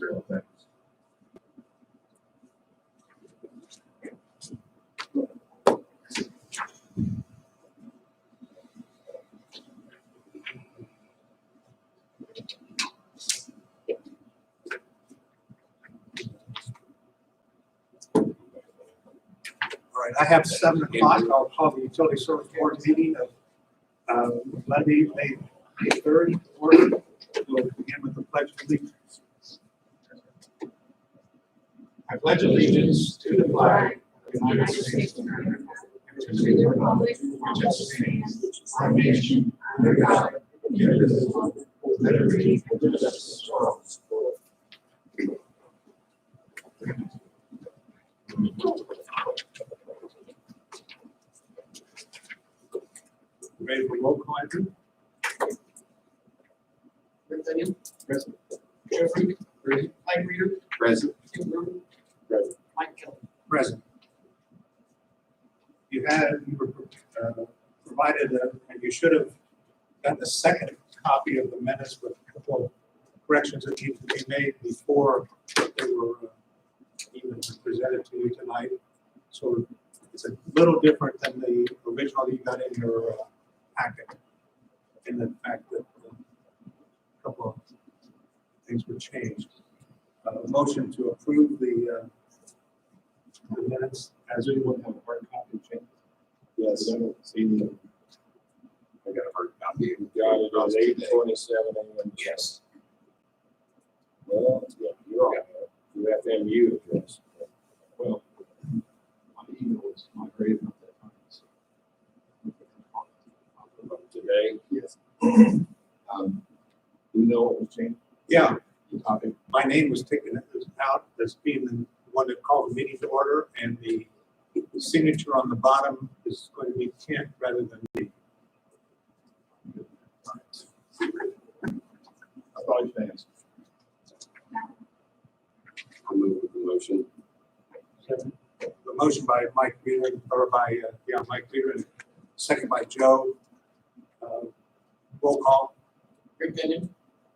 material effects. All right, I have 7 o'clock. I'll call the Utility Service Board meeting of Monday, May 3rd. We'll begin with the Pledge of Allegiance. I pledge allegiance to the flag of the United States of America and to the republic which stands one nation under God, indivisible, with liberty and justice for all. Ready for roll call, Andrew? Daniel, Present. Jeffrey, Present. Mike Reader, Present. Tim Brewer, Present. Mike Kelly. Present. You were provided, and you should have gotten a second copy of the minutes with a couple of corrections that needed to be made before they were even presented to you tonight. So it's a little different than the original you got in your packet, in the fact that a couple of things were changed. Motion to approve the minutes as we would have a hard copy change. Yes. I don't see the. I got a hard copy. Got it at 8:27 a.m. Yes. Well, yeah, you're on there. You FMU address. Well, my email was migrated at that time. So. Today, Yes. You know what was changed? Yeah, The topic. my name was taken out as being the one that called the meeting to order, and the signature on the bottom is going to be Kent rather than me. I thought you asked. I'll move with the motion. The motion by Mike Wheeler, or by, Mike Wheeler, and second by Joe. Roll call. Rick Daniel,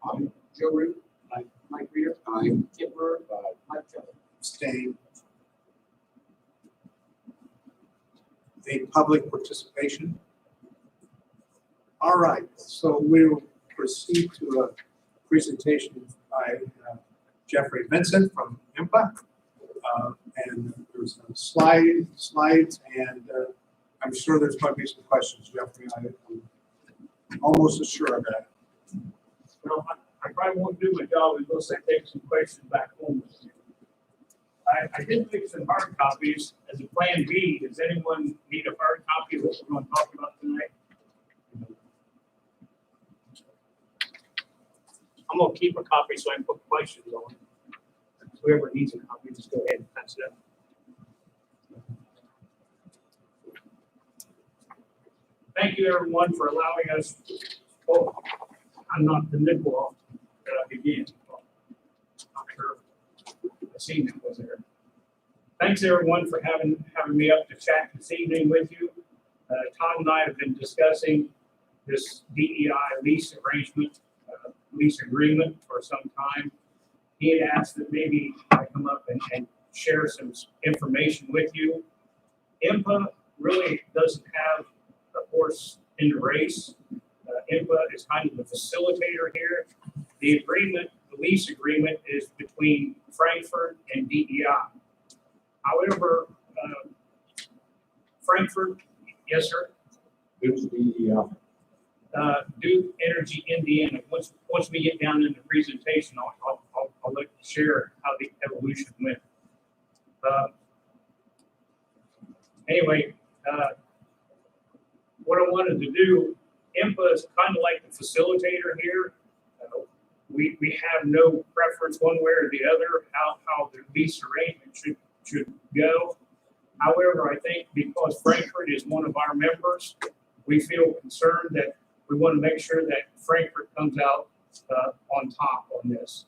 Aye. Joe Root, Aye. Mike Reader, Aye. Tim Brewer, Mike Kelly. Abstain. Any public participation? All right, so we'll proceed to a presentation by Jeffrey Vincent from IMPA. And there's some slides, and I'm sure there's going to be some questions, Jeffrey. I'm almost assured of that. Well, I probably won't do my job unless I take some questions back home with you. I did make some hard copies as a plan B. Does anyone need a hard copy of what we're going to talk about tonight? I'm going to keep a copy so I can put questions on it. Whoever needs a copy, just go ahead and pass it up. Thank you, everyone, for allowing us. Oh, I'm not the nickel that I began. Not sure. I seen it was there. Thanks, everyone, for having me up to chat this evening with you. Todd and I have been discussing this DEI lease arrangement, lease agreement for some time. He had asked that maybe I come up and share some information with you. IMPA really doesn't have a horse in the race. IMPA is kind of the facilitator here. The agreement, the lease agreement, is between Frankfurt and DEI. However, Frankfurt, yes, sir. Who's the, Duke Energy Indiana. Once we get down in the presentation, I'll let you share how the evolution went. Anyway, what I wanted to do, IMPA is kind of like the facilitator here. We have no preference one way or the other how the lease arrangement should go. However, I think because Frankfurt is one of our members, we feel concerned that we want to make sure that Frankfurt comes out on top on this.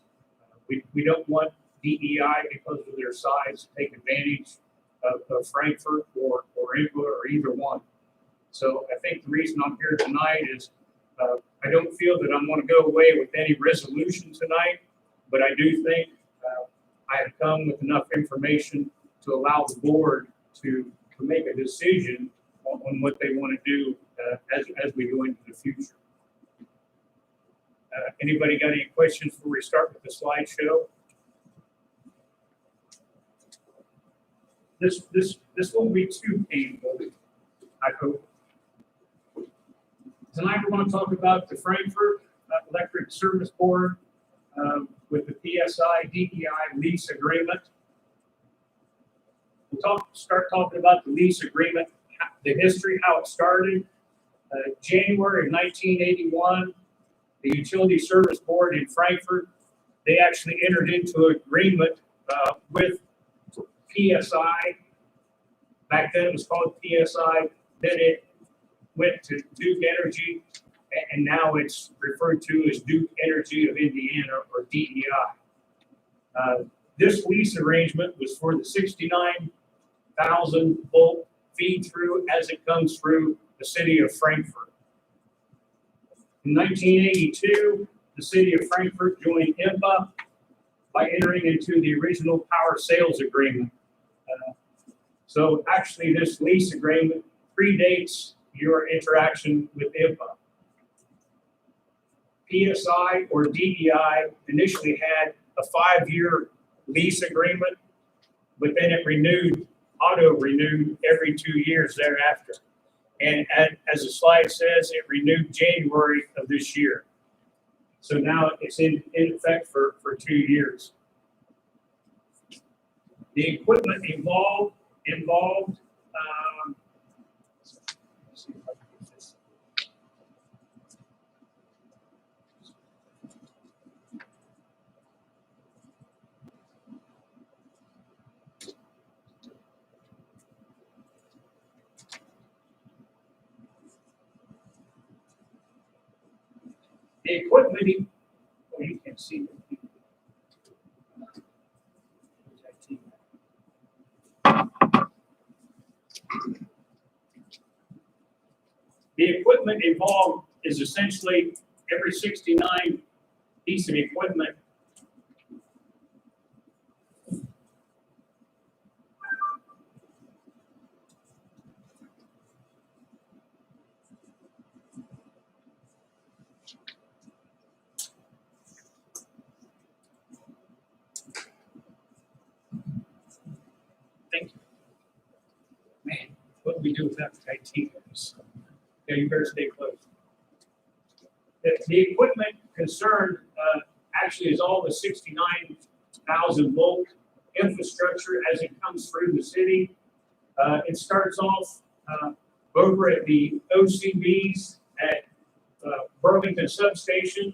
We don't want DEI, because of their size, to take advantage of Frankfurt or IMPA or either one. So I think the reason I'm here tonight is I don't feel that I'm going to go away with any resolution tonight, but I do think I have come with enough information to allow the board to make a decision on what they want to do as we go into the future. Anybody got any questions before we start with the slideshow? This won't be too painful, I hope. Tonight we're going to talk about the Frankfurt Electric Service Board with the PSI DEI lease agreement. We'll start talking about the lease agreement, the history, how it started. January of 1981, the Utility Service Board in Frankfurt, they actually entered into an agreement with PSI. Back then it was called PSI, then it went to Duke Energy, and now it's referred to as Duke Energy of Indiana, or DEI. This lease arrangement was for the 69,000 volt feed through as it comes through the city of Frankfurt. In 1982, the city of Frankfurt joined IMPA by entering into the original power sales agreement. So actually this lease agreement predates your interaction with IMPA. PSI or DEI initially had a 5-year lease agreement, but then it auto-renewed every 2 years thereafter. And as the slide says, it renewed January of this year. So now it's in effect for 2 years. The equipment involved let's see if I can get this. The equipment, well, you can see it. The equipment involved is essentially every 69 piece of equipment. Thank you. Man, what do we do without the titaniums? Yeah, you better stay close. The equipment concerned actually is all the 69,000 volt infrastructure as it comes through the city. It starts off over at the OCBs at Burlington Substation.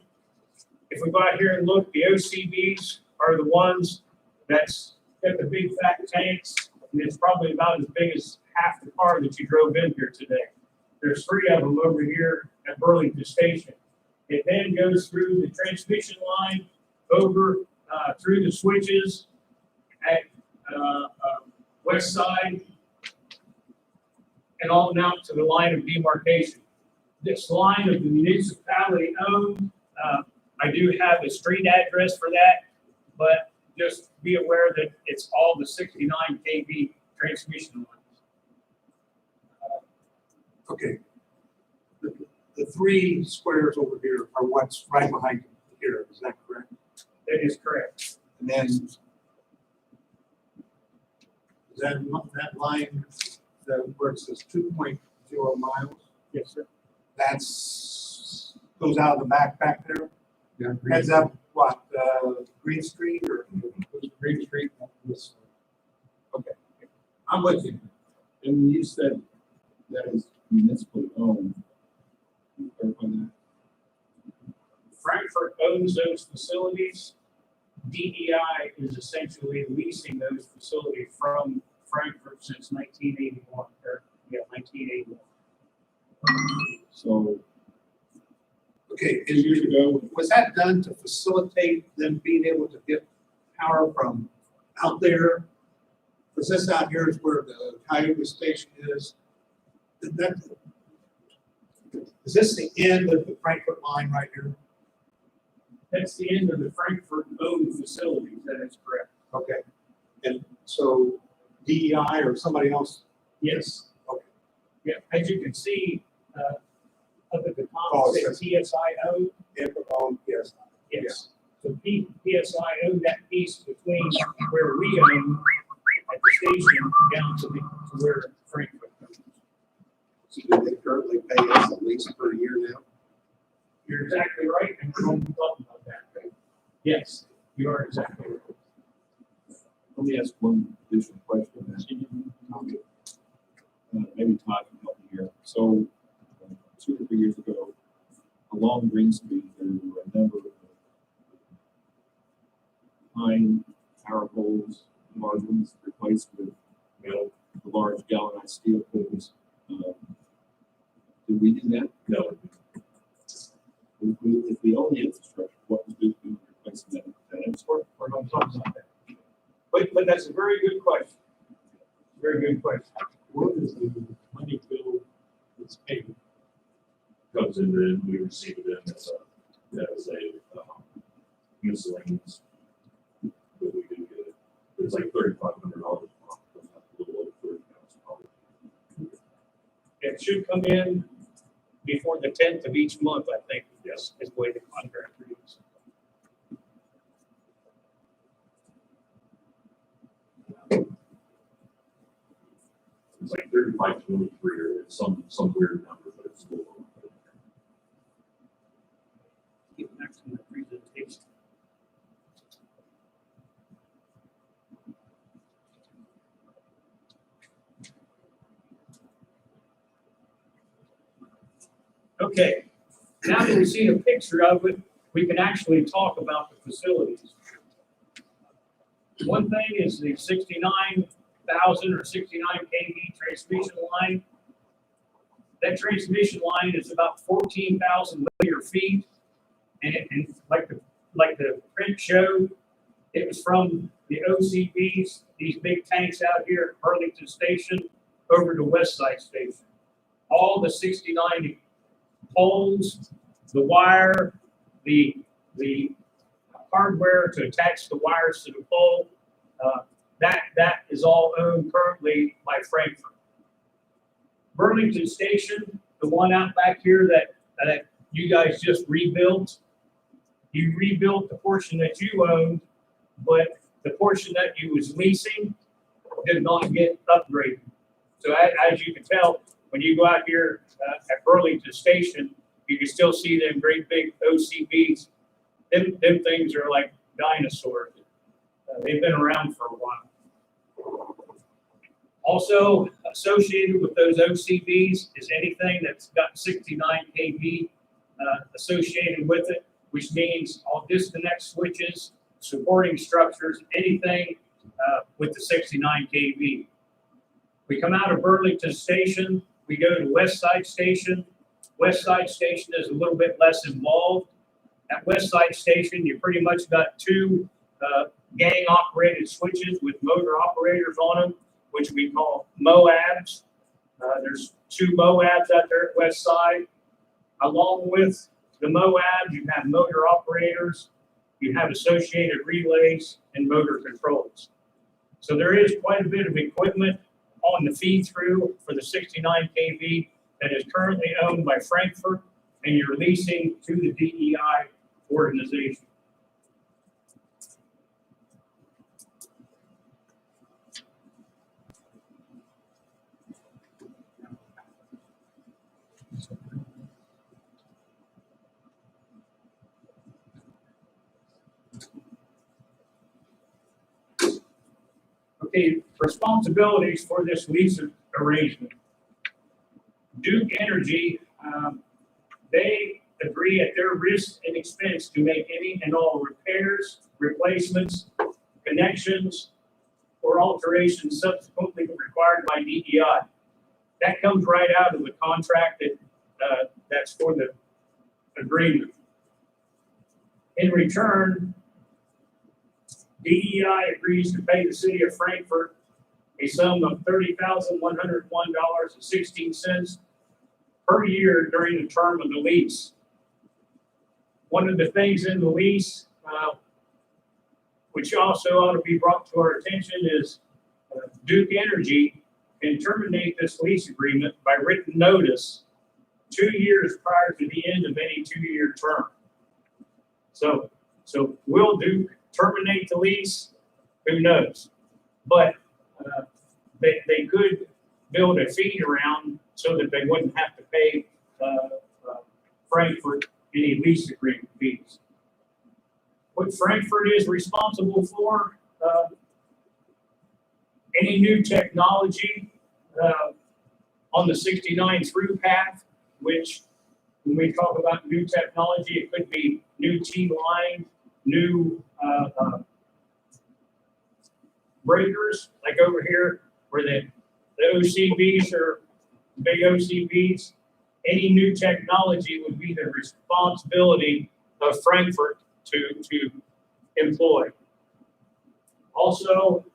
If we go out here and look, the OCBs are the ones that's got the big fat tanks, and it's probably about as big as half the car that you drove in here today. There's 3 of them over here at Burlington Station. It then goes through the transmission line, over through the switches at West Side, and all out to the line of demarcation. This line of the municipality owned, I do have a street address for that, but just be aware that it's all the 69 kV transmission lines. Okay. The 3 squares over here are what's right behind here, is that correct? That is correct. And then that line where it says 2.0 miles, Yes, sir. that's goes out of the back there, Yeah, heads up what, Green Street or? Green Street, this. Okay, I'm with you. And you said that is municipally owned. Can you clarify that? Frankfurt owns those facilities. DEI is essentially leasing those facilities from Frankfurt since 1981, or, yeah, 1981. So Okay, 2 years ago, was that done to facilitate them being able to get power from out there? Because this out here is where the Cayuga station is. Is this the end of the Frankfurt line right here? That's the end of the Frankfurt owned facilities, that is correct. Okay. And so DEI or somebody else? Yes. Okay. Yeah, as you can see, up at the Oh, top, it says PSIO. Yes. Yes. So PSI owned that piece between where we own at the station down to where Frankfurt comes. So do they currently pay us at least per year now? You're exactly right, and we're going to be talking about that. Yes, you are exactly right. Let me ask one additional question. Maybe Todd can help me here. So, 2 or 3 years ago, along Green Street, there were a number of pine power poles, large ones, replaced with metal, the large galvanized steel poles. Did we do that? No. If we own the infrastructure, what was we do replacing that infrastructure? We're going to talk about that. But that's a very good question. Very good question. What is the money bill that's paid? Comes in, and we receive it as a miscellaneous. But we do get it. It's like $3,500. A little over $30,000. It should come in before the 10th of each month, I think. Yes, is the way the contract reads. It's like 3523 or some weird number, but it's a little. Get back to the presentation. Okay, now that we've seen a picture of it, we can actually talk about the facilities. One thing is the 69,000 or 69 kV transmission line. That transmission line is about 14,000 linear feet. And like the print showed, it was from the OCBs, these big tanks out here at Burlington Station, over to West Side Station. All the 69 poles, the wire, the hardware to attach the wires to the pole, that is all owned currently by Frankfurt. Burlington Station, the one out back here that you guys just rebuilt, you rebuilt the portion that you owned, but the portion that you was leasing did not get upgraded. So as you can tell, when you go out here at Burlington Station, you can still see them great big OCBs. Them things are like dinosaurs. They've been around for a while. Also associated with those OCBs is anything that's got 69 kV associated with it, which means all disconnect switches, supporting structures, anything with the 69 kV. We come out of Burlington Station, we go to West Side Station. West Side Station is a little bit less involved. At West Side Station, you pretty much got two gang-operated switches with motor operators on them, which we call MOABs. There's two MOABs out there at West Side. Along with the MOABs, you have motor operators, you have associated relays, and motor controls. So there is quite a bit of equipment on the feed-through for the 69 kV that is currently owned by Frankfurt, and you're leasing to the DEI organization. Okay, responsibilities for this lease arrangement. Duke Energy, they agree at their risk and expense to make any and all repairs, replacements, connections, or alterations subsequently required by DEI. That comes right out of the contract that's for the agreement. In return, DEI agrees to pay the city of Frankfurt a sum of $30,101.16 per year during the term of the lease. One of the things in the lease, which also ought to be brought to our attention, is Duke Energy can terminate this lease agreement by written notice 2 years prior to the end of any 2-year term. So will Duke terminate the lease? Who knows? But they could build a fee around so that they wouldn't have to pay Frankfurt any lease agreement fees. What Frankfurt is responsible for, any new technology on the 69 through path, which when we talk about new technology, it could be new T-line, new breakers, like over here where the OCBs are big OCBs. Any new technology would be the responsibility of Frankfurt to employ. Also,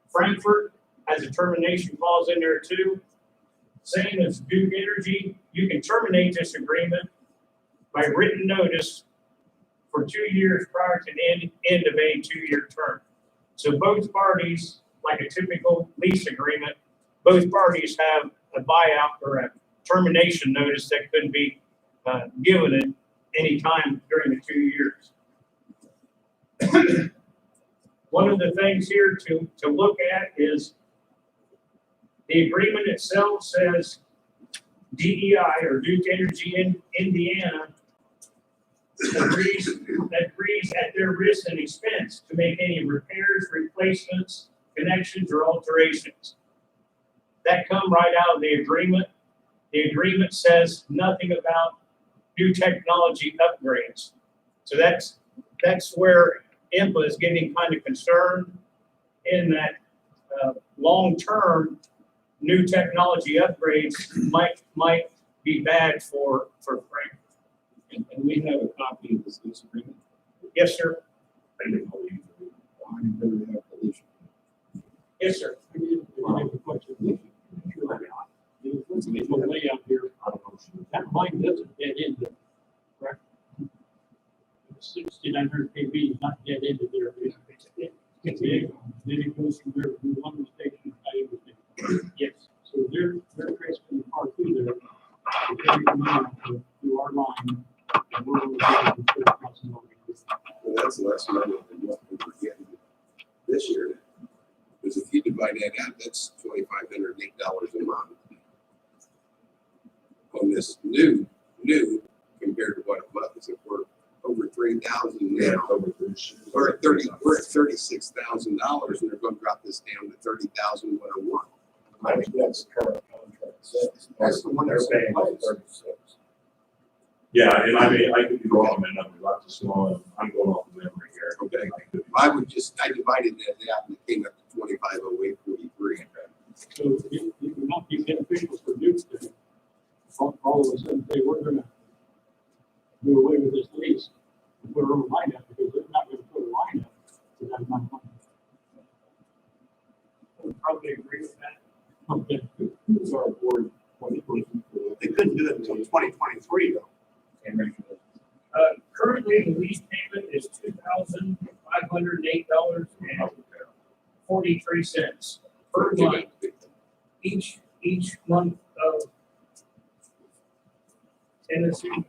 Frankfurt has a termination clause in there too. Same as Duke Energy, you can terminate this agreement by written notice for 2 years prior to the end of a 2-year term. So both parties, like a typical lease agreement, both parties have a buyout or a termination notice that could be given at any time during the 2 years. One of the things here to look at is the agreement itself says DEI, or Duke Energy in Indiana, agrees at their risk and expense to make any repairs, replacements, connections, or alterations. That come right out of the agreement. The agreement says nothing about new technology upgrades. So that's where IMPA is getting kind of concerned in that long-term new technology upgrades might be bad for Frank. And we have a copy of this lease agreement. Yes, sir. I didn't believe it. I never have the lease. Yes, sir. I have a question. There's a layout here. I don't know if she- That line doesn't dead end, correct? 6,900 kV is not dead end there. It's big. Then it goes from there to one station. Yes. So they're transferring the car through there. Every command through our line. And we're only getting 30,000 over. Well, that's less money than what we were getting this year. Because if you divide that out, that's $2,508 a month. On this new compared to what it was, if we're over 3,000 Yeah, now, over the- we're at $36,000 and they're gonna drop this down to 30,101. I think that's current contract. That's the one They're that's in paying like place. 36. Yeah, and I mean, I could be wrong on that number, not too small, I'm going off the memory here. Okay. I could be- I divided that out and it came up to 2508.43. So it would not be beneficial for Duke to all of a sudden say, we're gonna do away with this lease. And put our own line up because they're not gonna put a line up for that amount of money. I would probably agree with that. Okay. Who's our board point person for They couldn't do it until 2023 though. Currently, the lease payment is $2,508.43 per month, each month of Tennessee.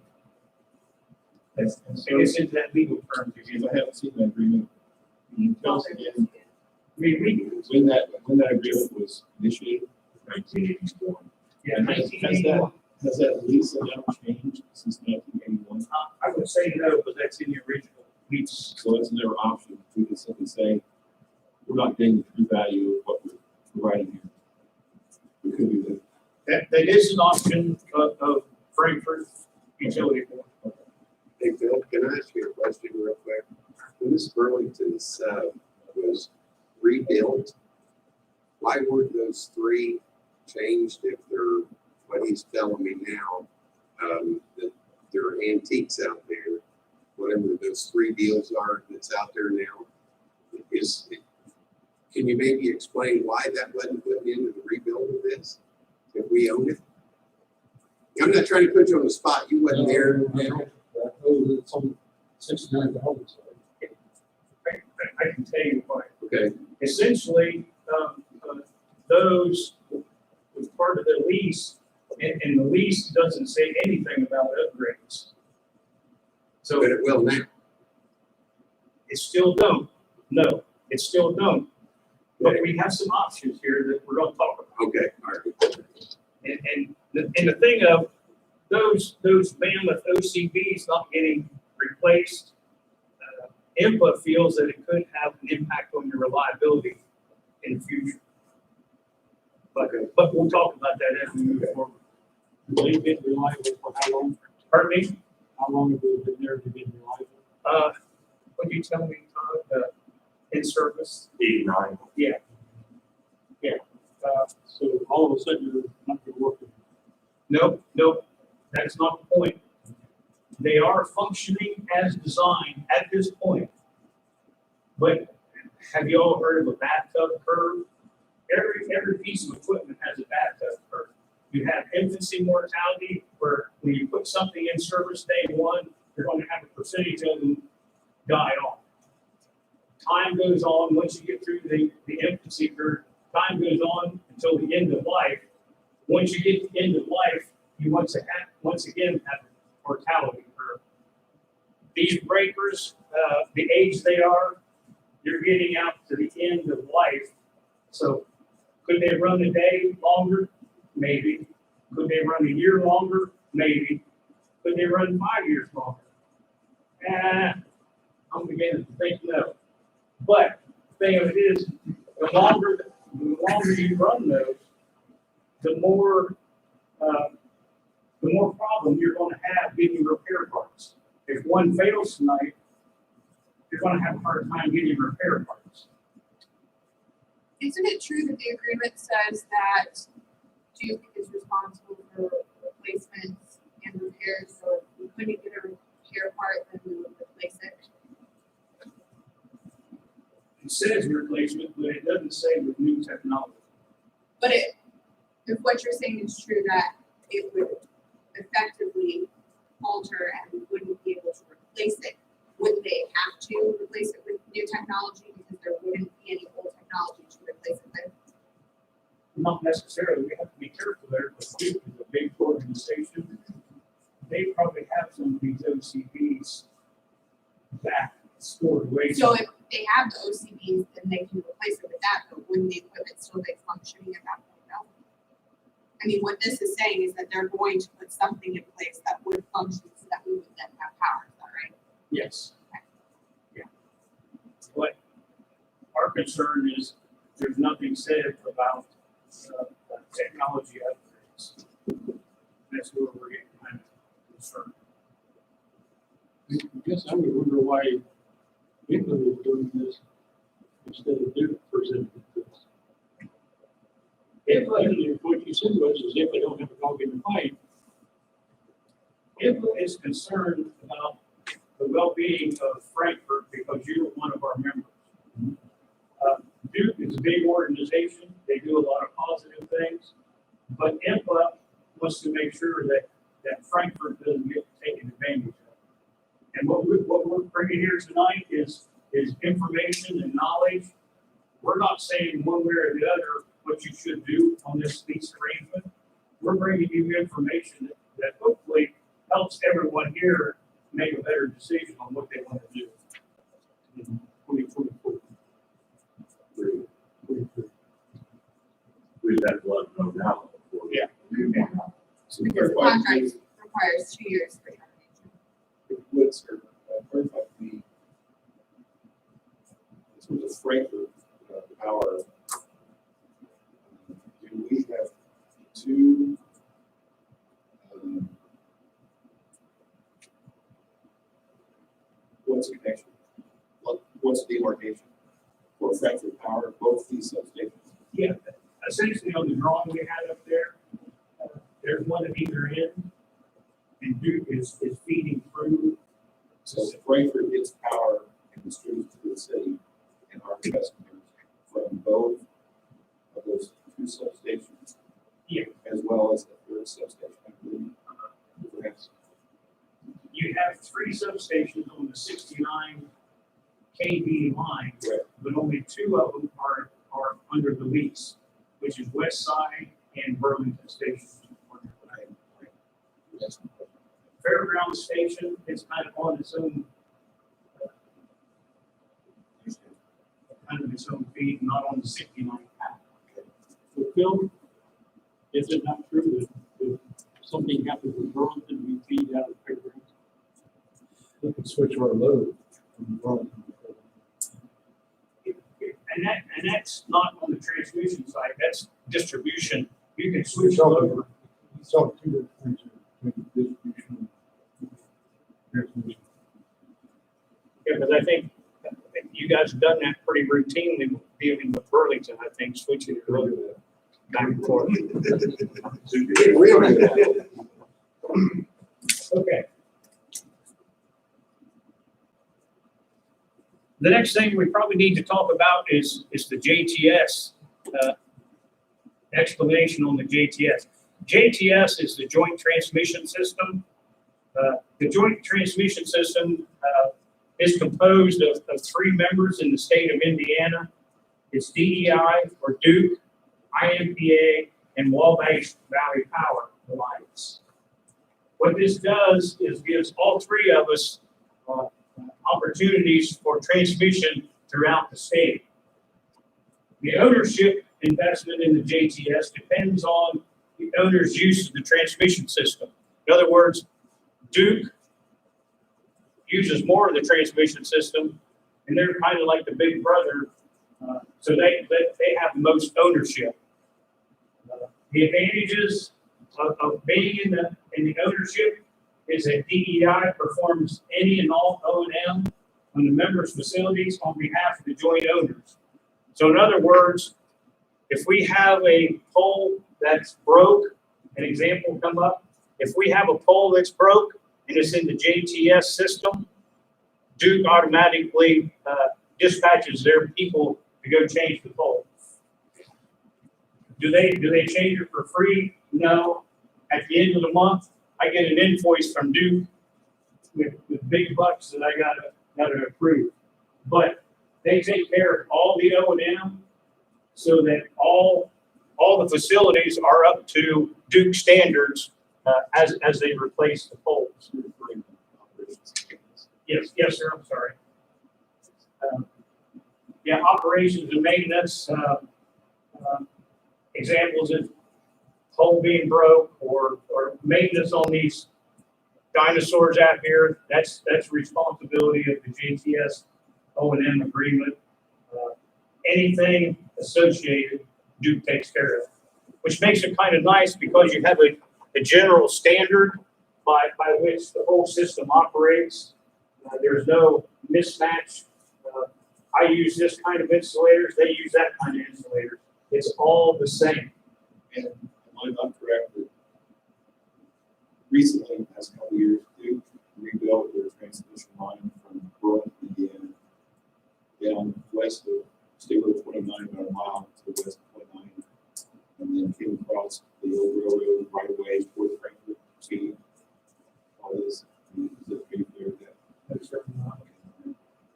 I guess it's that legal term. Because I haven't seen that agreement. Can you tell us again when that agreement was initiated? 1981. Yeah, And has that lease amount changed since 1981? I would say no, but that's in the original lease. So it's their option to just simply say, we're not getting the true value of what we're providing here. We could do that. That is an option of Frankfurt Utility Board. Hey, Phil, can I ask you a question real quick? When this Burlington sub was rebuilt, why were those three changed if they're, what he's telling me now, that there are antiques out there, whatever those three deals are that's out there now? Can you maybe explain why that wasn't put into the rebuild of this, if we own it? I'm not trying to put you on the spot, you wasn't there. It's on 69 dollars. I can tell you why. Okay, Essentially, those was part of the lease, and the lease doesn't say anything about upgrades. So but it will now. it still don't, no, it still don't. But we have some options here that we're gonna talk about. Okay, all right. And the thing of those mammoth OCBs not getting replaced, IMPA feels that it could have an impact on your reliability in the future. But we'll talk about that as we move forward. They've been reliable for how long? Pardon me? How long have they been there to be reliable? What do you tell me, Todd, in service? 89. Yeah. Yeah. So all of a sudden you're not going to work with them. Nope, that's not the point. They are functioning as designed at this point. But have you all heard of a bathtub curve? Every piece of equipment has a bathtub curve. You have infancy mortality, where when you put something in service day one, you're going to have a percentage of them die off. Time goes on, once you get through the infancy curve, time goes on until the end of life. Once you get to the end of life, you once again have a mortality curve. These breakers, the age they are, you're getting out to the end of life. So could they run a day longer? Maybe. Could they run a year longer? Maybe. Could they run 5 years longer? I'm beginning to think no. But the thing of it is, the longer you run those, the more problem you're going to have getting repair parts. If one fails tonight, you're going to have a hard time getting repair parts. Isn't it true that the agreement says that Duke is responsible for replacements and repairs, so if we couldn't get a repair part, then we would replace it? It says replacement, but it doesn't say with new technology. But if what you're saying is true, that it would effectively alter and we wouldn't be able to replace it, would they have to replace it with new technology because there wouldn't be any old technology to replace it with? Not necessarily, we have to be careful there, but Duke is a big organization. They probably have some of these OCBs back stored away. So if they have the OCBs, then they can replace it with that, but wouldn't the equipment still be functioning at that point though? I mean, what this is saying is that they're going to put something in place that would function so that we would then have power, is that right? Yes. Yeah. What our concern is, there's nothing said about technology upgrades. That's where we're getting kind of concerned. I guess I would wonder why England is doing this instead of Duke presenting this. If what you said was, is if they don't have a dog in the fight, IMPA is concerned about the well-being of Frankfurt because you're one of our members. Duke is a big organization. They do a lot of positive things, but IMPA wants to make sure that Frankfurt doesn't get taken advantage of. And what we're bringing here tonight is information and knowledge. We're not saying one way or the other what you should do on this lease arrangement. We're bringing you information that hopefully helps everyone here make a better decision on what they want to do in 2024. We've had blood no doubt. Yeah. So Because the clarify, contract please, requires 2 years for termination. if you would, sir, clarify the, in terms of Frankfurt, power, do we have two, what's a connection? What's a demarcation for Frankfurt Power, both these substations? Yeah, essentially on the drawing we had up there, there's one at either end, and Duke is feeding through. So Frankfurt gets power and distributes to the city and our customers from both of those two substations. Yeah. As well as the third substation, I believe. Perhaps. You have 3 substations on the 69 KV line, Right. but only 2 of them are under the lease, which is West Side and Burlington Station. Yes. Fairground Station is kind of on its own, kind of its own feet, not on the 69 path. So Phil, is it not true that if something happens with Burlington, we feed out of fairgrounds? We can switch our load from Burlington. And that's not on the transmission side, that's distribution. You can switch over. We saw two different things between distribution and transmission. Yeah, because I think you guys have done that pretty routinely dealing with Burlington, I think, switching it over back and forth. We don't do that. Okay. The next thing we probably need to talk about is the JTS, explanation on the JTS. JTS is the Joint Transmission System. The Joint Transmission System is composed of 3 members in the state of Indiana. It's DEI or Duke, IMPA, and Wabash Valley Power Alliance. What this does is gives all 3 of us opportunities for transmission throughout the state. The ownership investment in the JTS depends on the owner's use of the transmission system. In other words, Duke uses more of the transmission system, and they're kind of like the big brother, so they have the most ownership. The advantages of being in the ownership is that DEI performs any and all O&M on the members' facilities on behalf of the joint owners. So in other words, if we have a pole that's broke, an example come up, if we have a pole that's broke and it's in the JTS system, Duke automatically dispatches their people to go change the pole. Do they change it for free? No. At the end of the month, I get an invoice from Duke with big bucks that I gotta approve. But they take care of all the O&M so that all the facilities are up to Duke standards as they replace the poles. Yes, sir. I'm sorry. Yeah, operations and maintenance. Examples of pole being broke or maintenance on these dinosaurs out here. That's responsibility of the JTS O&M agreement. Anything associated, Duke takes care of, which makes it kind of nice because you have a general standard by which the whole system operates. There's no mismatch. I use this kind of insulators, they use that kind of insulators. It's all the same. And am I not correct that recently, in the past couple of years, Duke rebuilt their transmission line from Burlington, Indiana, down west of State Road 29, about a mile to the west of 29, and then came across the old railroad right away toward Frankfort, see all this. Is it pretty clear that? That's certainly not.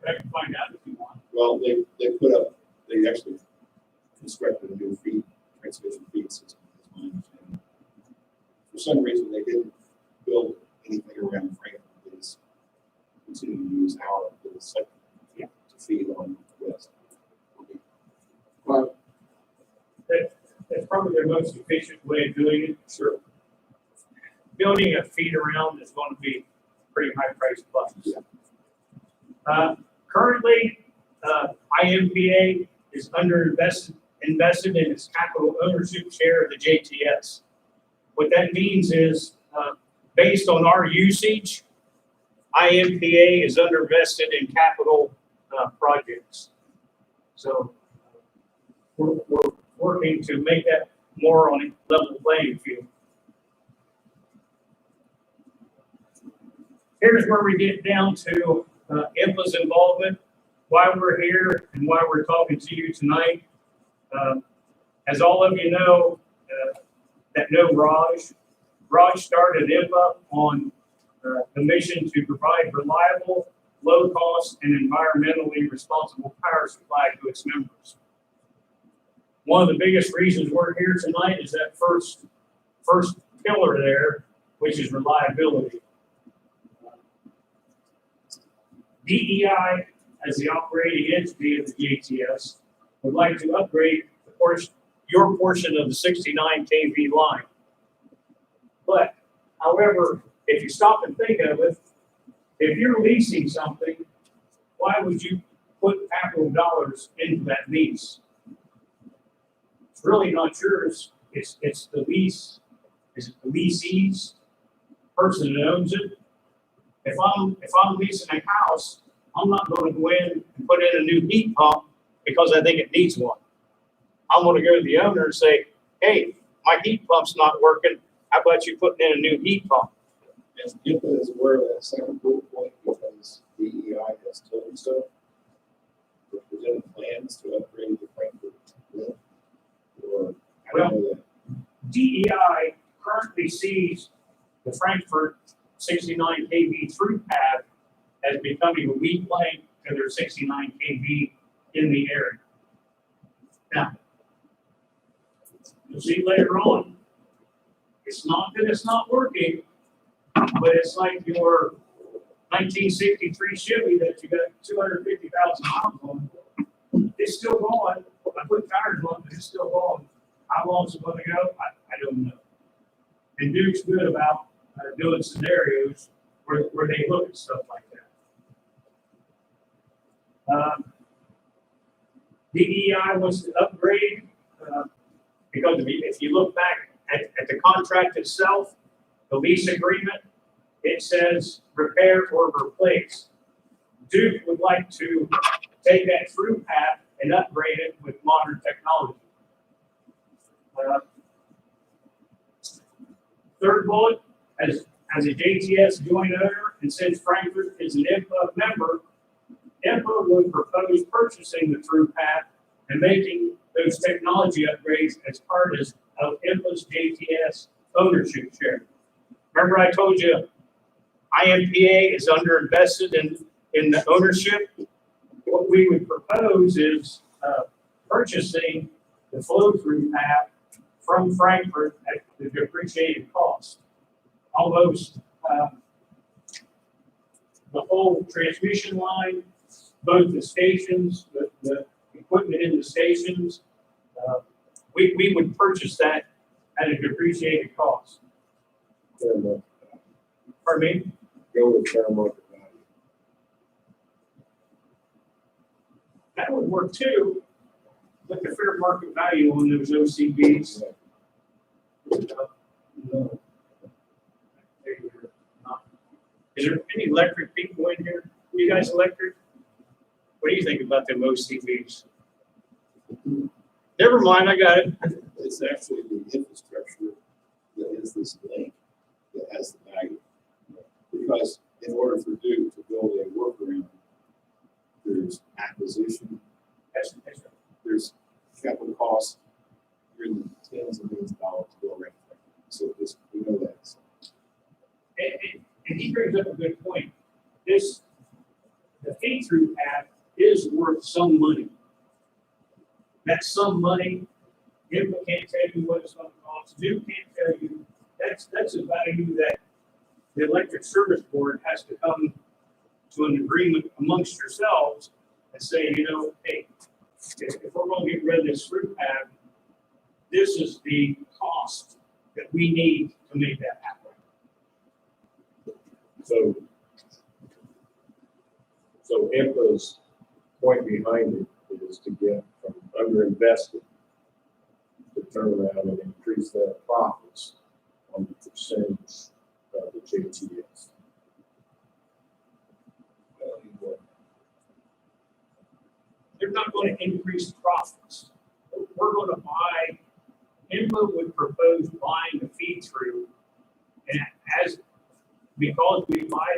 But I can find out if you want. Well, they actually constructed a new transmission feed system, is my understanding. For some reason, they didn't build anything around Frankfurt. They just continued to use our little sector to feed on the west. But That's probably their most efficient way of doing it. Sure. Building a feed around is going to be pretty high price plus. Currently, IMPA is invested in its capital ownership share of the JTS. What that means is, based on our usage, IMPA is underinvested in capital projects. So we're working to make that more on a level playing field. Here's where we get down to IMPA's involvement, why we're here and why we're talking to you tonight. As all of you know, that know Raj started IMPA on the mission to provide reliable, low cost and environmentally responsible power supply to its members. One of the biggest reasons we're here tonight is that first pillar there, which is reliability. DEI, as the operating entity of the JTS, would like to upgrade your portion of the 69 kV line. But, however, if you stop and think of it, if you're leasing something, why would you put capital dollars into that lease? It's really not yours. It's the lease. Is it the leasee's person that owns it? If I'm leasing a house, I'm not going to go in and put in a new heat pump because I think it needs one. I'm going to go to the owner and say, hey, my heat pump's not working. How about you putting in a new heat pump? And IPA is aware of that second bullet point because DEI has told them so. We're presenting plans to upgrade the Frankfurt mill. Or, I don't know that. DEI currently sees the Frankfurt 69 kV through path as becoming a weak link to their 69 kV in the area. Now, you'll see later on, it's not that it's not working, but it's like your 1963 Chevy that you got 250,000 miles on. It's still going. I put tires on, but it's still going. How long is it going to go? I don't know. And Duke's good about doing scenarios where they look at stuff like that. DEI wants to upgrade because if you look back at the contract itself, the lease agreement, it says repair or replace. Duke would like to take that through path and upgrade it with modern technology. Third bullet, as a JTS joint owner, and since Frankfurt is an IMPA member, IMPA would propose purchasing the through path and making those technology upgrades as part of IMPA's JTS ownership share. Remember I told you IMPA is underinvested in the ownership? What we would propose is purchasing the flow-through path from Frankfurt at the depreciated cost. Almost the whole transmission line, both the stations, the equipment in the stations, we would purchase that at a depreciated cost. Pardon me? Go with fair market value. That would work too, but the fair market value on those OCBs. Is there any electric people in here? You guys electric? What do you think about them OCBs? Never mind, I got it. It's actually the infrastructure that is this link that has the value. Because in order for Duke to build a workaround, there's acquisition, there's capital costs, you're in the tens of millions of dollars to go around. So this, we know that. So. And he brings up a good point. The feed-through path is worth some money. That some money, IMPA can't tell you what it's going to cost. Duke can't tell you. That's a value that the Electric Service Board has to come to an agreement amongst yourselves and say, hey, if we're going to get rid of this through path, this is the cost that we need to make that happen. So IMPA's point behind it is to get from underinvested to turn around and increase their profits on the percentage of the JTS. They're not going to increase profits. We're going to buy, IMPA would propose buying the feed through, and because we buy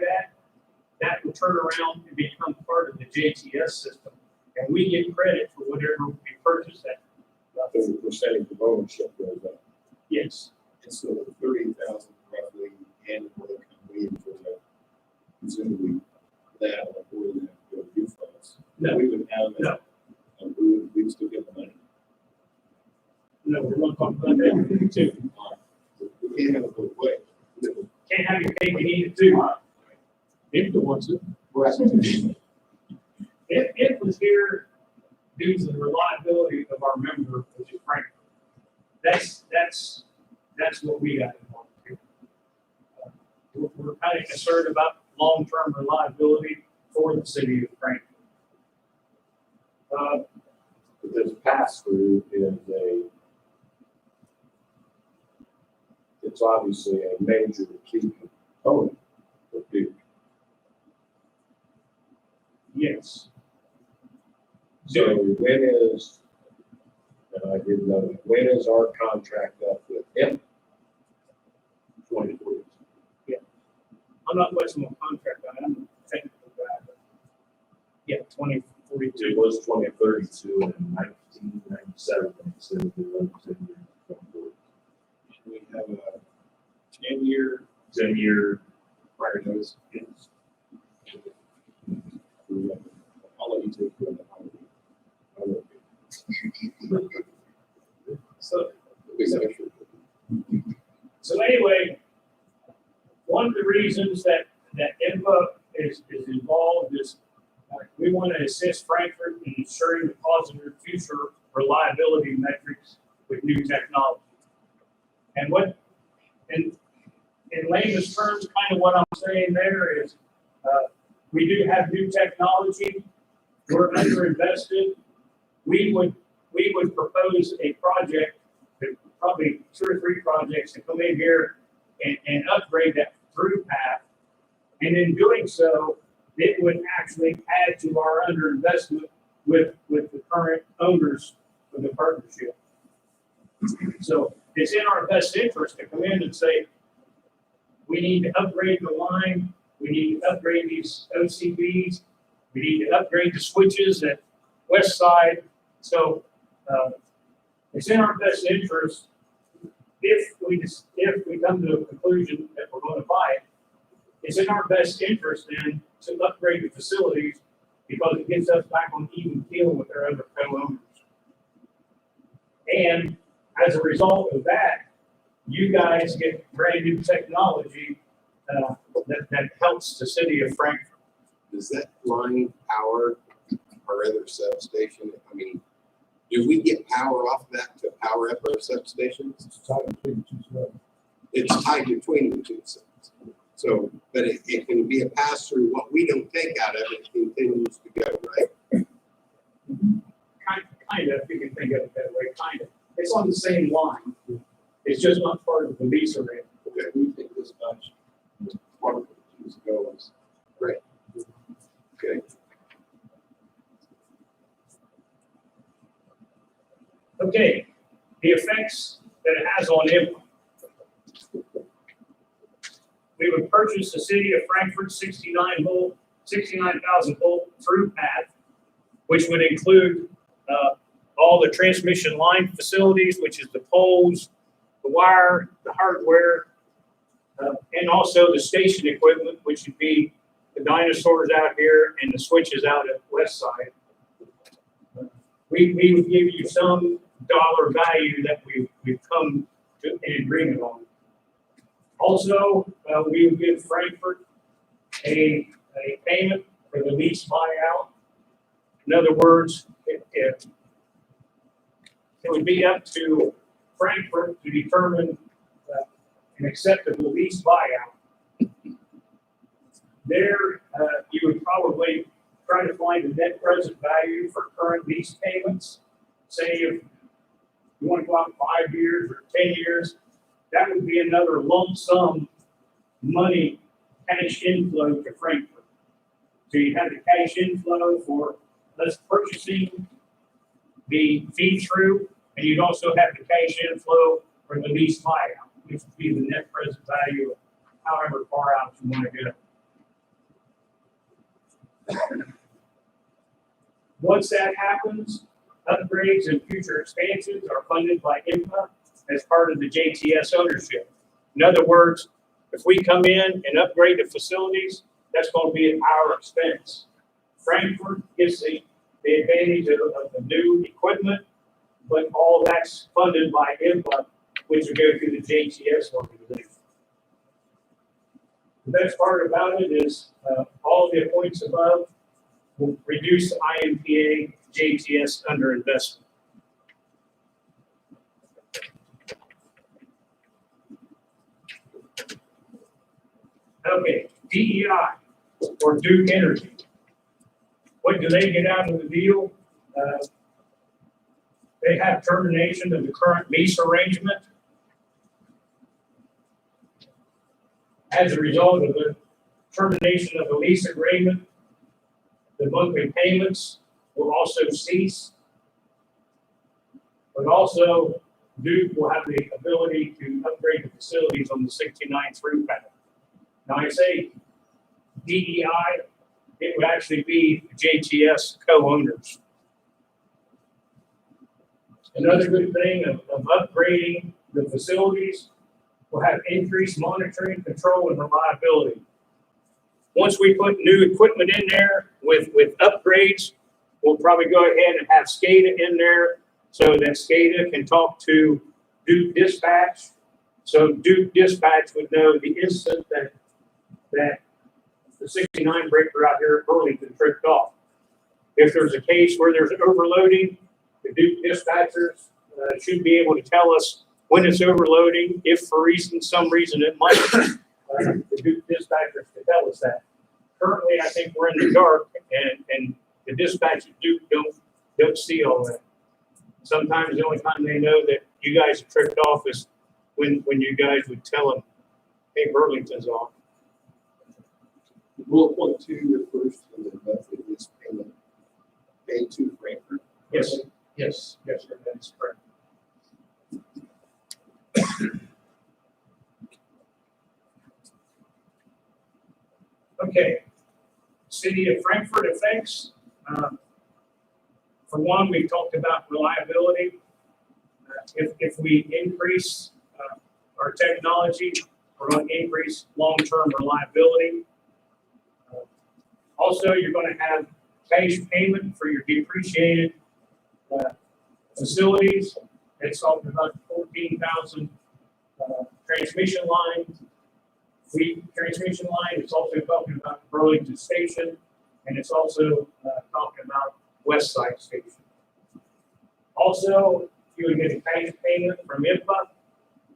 that will turn around and become part of the JTS system, and we get credit for whatever we purchase that. So the percentage of ownership goes up. Yes. And so the 30,000 roughly annual income we enjoy, presumably that on a No, We would have, no, and we would still get the money. no, we're not talking about that too. We can't have it both ways. Can't have your cake and eat it too. If the ones that, It was here due to the reliability of our member, which is Frank. That's what we got involved with. We're kind of concerned about long-term reliability for the city of Frankfurt. This pass-through is it's obviously a major key component of Duke. Yes. So when is, and I did know, when is our contract up with him? 2040. I'm not much of a contract guy, I'm a technical guy. But yeah, 2042. It was 2032 and 1997, instead of the 10 years. We have a 10-year 10-year, prior notice. yes. I'll let you take it. So, Big picture. so anyway, one of the reasons that INPA is involved is we want to assist Frankfurt in ensuring the positive future reliability metrics with new technology. And what, in layman's terms, kind of what I'm saying there is, we do have new technology. We're underinvested. We would propose a project, probably 2 or 3 projects, to come in here and upgrade that through path. And in doing so, it would actually add to our underinvestment with the current owners of the partnership. So it's in our best interest to come in and say, we need to upgrade the line, we need to upgrade these OCBs, we need to upgrade the switches at West Side. So it's in our best interest if we come to a conclusion that we're going to buy it. It's in our best interest then to upgrade the facilities because it gets us back on even keel with our other co-owners. And as a result of that, you guys get brand new technology that helps the city of Frankfurt. Does that line power our other substation? I mean, do we get power off that to power up our substations? It's tied between the two sides. It's tied between the two sides. So, but it can be a pass through. What we don't take out of it continues to go, right? Kind of, you can think of it that way, kind of. It's on the same line. It's just not part of the lease arrangement. Okay. We think this much, part of it years ago was Great. Okay. Okay, the effects that it has on INPA. We would purchase the city of Frankfurt 69,000 volt through path, which would include all the transmission line facilities, which is the poles, the wire, the hardware, and also the station equipment, which would be the dinosaurs out here and the switches out at West Side. We would give you some dollar value that we've come to an agreement on. Also, we would give Frankfurt a payment for the lease buyout. In other words, it would be up to Frankfurt to determine an acceptable lease buyout. There, you would probably try to find a net present value for current lease payments. Say if you want to go out 5 years or 10 years, that would be another lump sum money cash inflow to Frankfurt. So you have the cash inflow for us purchasing the feed through, and you'd also have the cash inflow for the lease buyout, which would be the net present value of however far out you want to go. Once that happens, upgrades and future expansions are funded by INPA as part of the JTS ownership. In other words, if we come in and upgrade the facilities, that's going to be at our expense. Frankfurt gets the the advantage of the new equipment, but all that's funded by IMPA, which will go through the JTS organization. The best part about it is all the points above will reduce the IMPA JTS underinvestment. Okay, DEI or Duke Energy. What do they get out of the deal? They have termination of the current lease arrangement. As a result of the termination of the lease agreement, the monthly payments will also cease. But also, Duke will have the ability to upgrade the facilities on the 69 through path. Now I say DEI, it would actually be JTS co-owners. Another good thing of upgrading the facilities will have increased monitoring, control, and reliability. Once we put new equipment in there with upgrades, we'll probably go ahead and have SCADA in there so that SCADA can talk to Duke Dispatch. So Duke Dispatch would know the instant that the 69 breaker out here at Burlington tripped off. If there's a case where there's overloading, the Duke dispatchers should be able to tell us when it's overloading. If for some reason it might, the Duke dispatchers can tell us that. Currently, I think we're in the dark, and the dispatchers don't see all that. Sometimes the only time they know that you guys are tripped off is when you guys would tell them, hey, Burlington's off. Bullet point 2 refers to the monthly lease payment paid to Frankfurt. Yes, sir, that is correct. Okay, City of Frankfurt effects. For one, we've talked about reliability. If we increase our technology, we're going to increase long-term reliability. Also, you're going to have cash payment for your depreciated facilities. It's talking about 14,000 transmission lines. Transmission line, it's also talking about Burlington Station, and it's also talking about West Side Station. Also, you would get a cash payment from IMPA,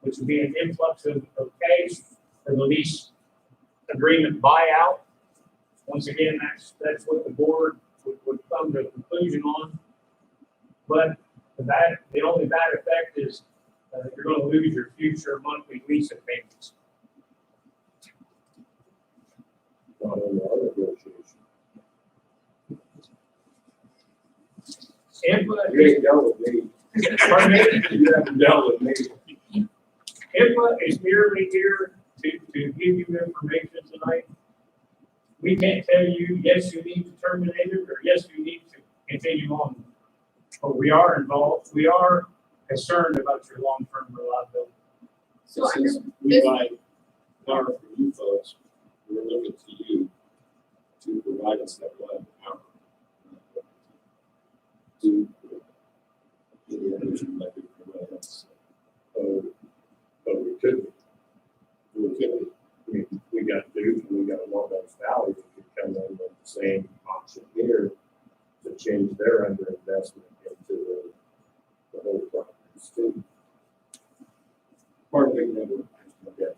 which would be an influx of cash for the lease agreement buyout. Once again, that's what the board would come to a conclusion on. But the only bad effect is you're going to lose your future monthly lease payments. Not on our negotiation. IMPA You ain't dealt with me. Pardon me? You haven't dealt with me. IMPA is merely here to give you information tonight. We can't tell you, yes, you need to terminate it, or yes, you need to continue on. But we are involved. We are concerned about your long-term reliability. So Since under we this, buy power from you folks, we're looking to you to provide us that reliable power. To any energy like we provide us. But we couldn't. We could, I mean, we got Duke and we got Wabash Valley that could come in with the same option here to change their underinvestment into the whole properties too. part of it, never. Okay.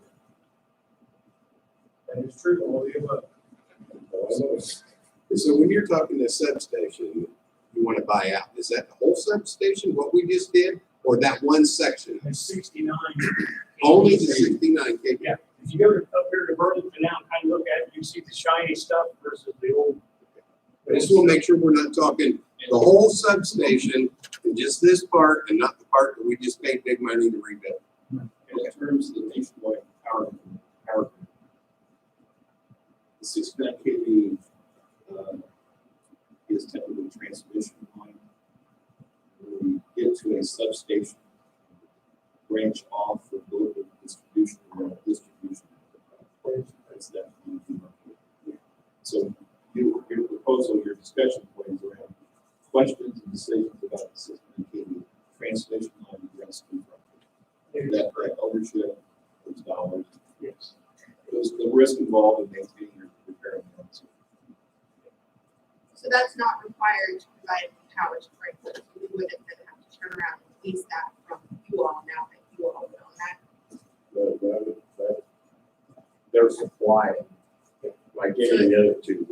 That is true, all the above. So when you're talking to substation, you want to buy out, is that the whole substation, what we just did, or that one section? And 69. Only the 69 kV? Yeah, if you go up here to Burlington now and kind of look at it, you see the shiny stuff versus the old. I just want to make sure we're not talking the whole substation and just this part and not the part that we just paid big money to rebuild. And in terms of the nationwide power grid, the 69 kV is technically transmission line. When we get to a substation, branch off for local distribution or distribution. That's that. So your proposal, your discussion points around questions and decisions about the system and keeping transmission line addressed in front. That ownership, those dollars, Yes. the risk involved in maintaining or repairing the lines. So that's not required to provide power to Franklin. So we wouldn't then have to turn around and lease that from you all now that you all own that. They're supplying, like any of the other two.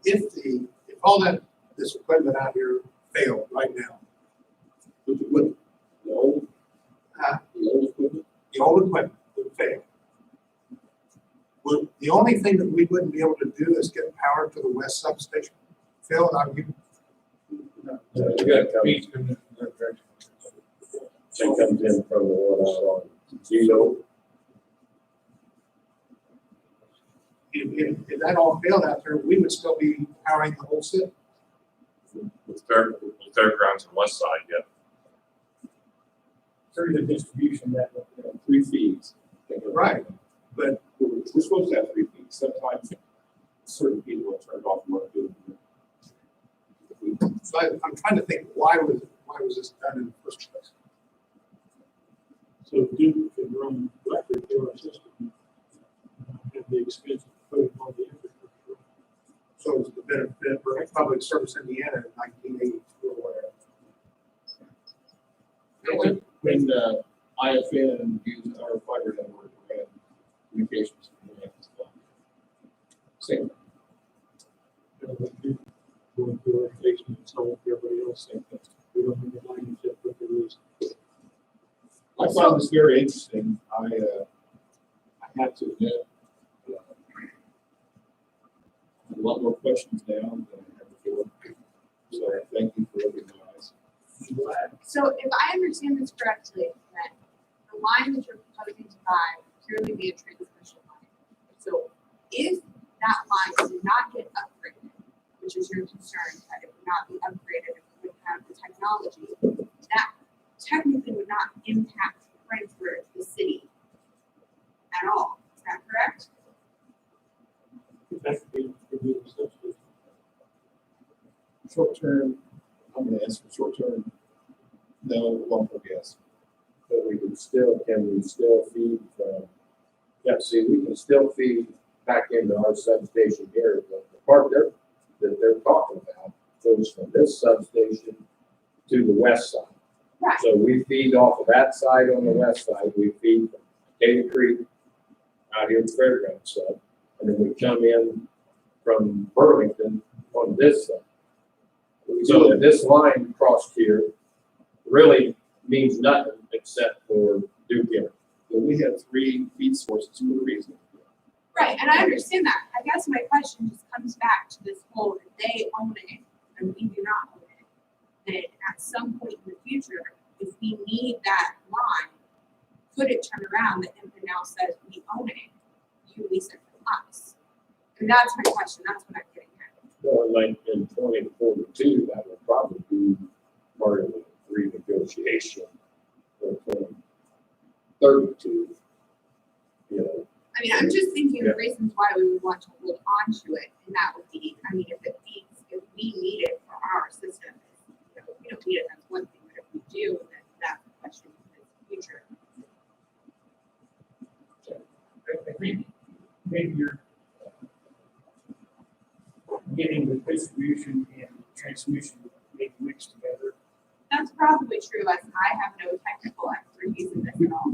If all this equipment out here failed right now, would The old equipment, the old equipment would fail. The only thing that we wouldn't be able to do is get power to the west substation. Phil, You gotta come, it comes in from the one out on Zeno. if that all failed out there, we would still be powering the whole city. With fairgrounds on west side, yeah. Through the distribution network. 3 feeds. Right. But We're supposed to have 3 feeds. Sometimes certain people are turned off work doing it. so I'm trying to think, why was this done in the first place? So Duke can run record through our system. Have the expense of putting on the infrastructure. So it was the benefit for Public Service Indiana in 1982 or whatever. When IFN used our fiber network, we had communications. Same. Going through our station and so everybody else saying that we don't need to line it up with the rules. I found this very interesting. I have to admit, I have a lot more questions now than I had before. So thank you for looking at my eyes. So if I understand this correctly, then the line that you're proposing to buy would purely be a transmission line. So if that line did not get upgraded, which is your concern, that it would not be upgraded if we would have the technology, that technically would not impact Frankfurt, the city, at all. Is that correct? That could be the substation. Short term, I'm gonna ask for short term. No, long term, yes. But we can still feed from, yeah, see, we can still feed back into our substation here, but the part that they're talking about goes from this substation to the west side. Right. So we feed off of that side on the west side, we feed from Data Creek out here at the fairground side, and then we come in from Burlington on this side. So that this line across here really means nothing except for Duke Energy. But we have 3 feed sources for a reason. Right, and I understand that. I guess my question just comes back to this whole, if they own it and we do not own it, then at some point in the future, if we need that line, could it turn around that INPA now says we own it, you lease it from us? And that's my question, that's what I'm getting at. Well, like in 2042, that would probably be part of the renegotiation for 2032. You know, I mean, I'm just thinking of reasons why we would want to hold on to it, and that would be, I mean, if we need it for our system, if we don't need it, that's one thing, but if we do, then that's a question for the future. I think maybe you're getting the distribution and transmission maybe mixed together. That's probably true, as I have no technical expertise in this at all.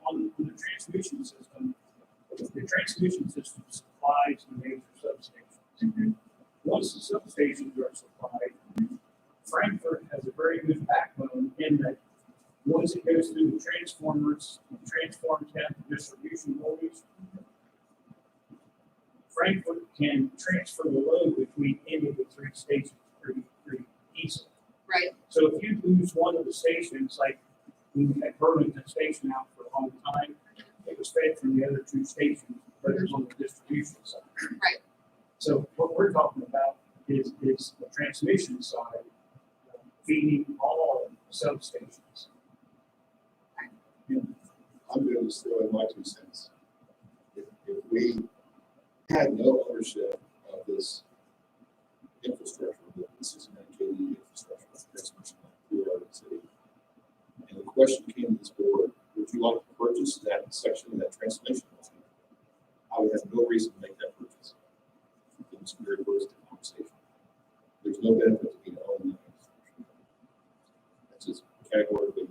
On the transmission system, the transmission system supplies the major substations. Once the substations are supplied, Frankfurt has a very good backbone in that once it goes through the transformers, transform temp distribution voltage, Frankfurt can transfer the load between any of the 3 stations pretty easily. Right. So if you lose one of the stations, like we had Burlington Station out for a long time, it was fed from the other 2 stations, but it was on the distribution side. Right. So what we're talking about is the transmission side feeding all substations. I'm going to throw in my 2 cents. If we had no ownership of this infrastructure, this is an KV infrastructure transmission line through our city. And the question came to this board, would you like to purchase that section of that transmission line? I would have no reason to make that purchase. It was very close to the conversation. There's no benefit to me to own that infrastructure. That's just categorically,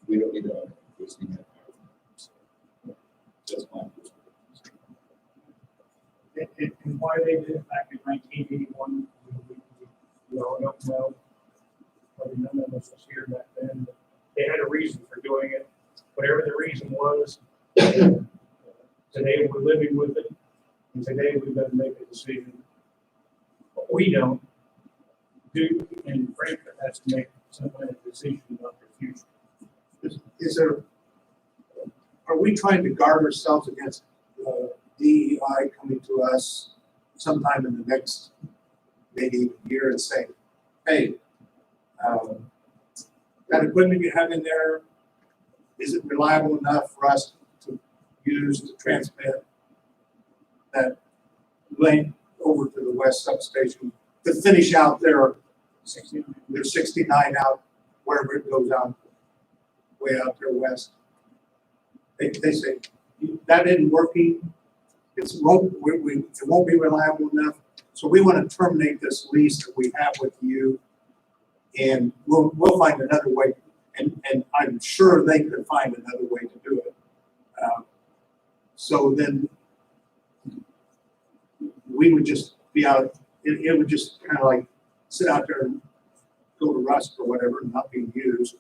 we don't need to own it. We just need to have power. So, that's my perspective. And why they did it back in 1981, we all don't know. Probably none of us was here back then. But they had a reason for doing it. Whatever the reason was, today we're living with it. And today we've got to make a decision. But we don't do, and Frankfurt has to make some kind of decision about their future. Is there, are we trying to guard ourselves against DEI coming to us sometime in the next maybe year and saying, hey, that equipment you have in there, is it reliable enough for us to use to transmit that link over to the west substation to finish out their 69 out, wherever it goes out, way out there west? They say, that isn't working. It won't be reliable enough. So we want to terminate this lease that we have with you, and we'll find another way. And I'm sure they could find another way to do it. So then we would just be out. It would just kind of like sit out there and go to rust or whatever, and not being used,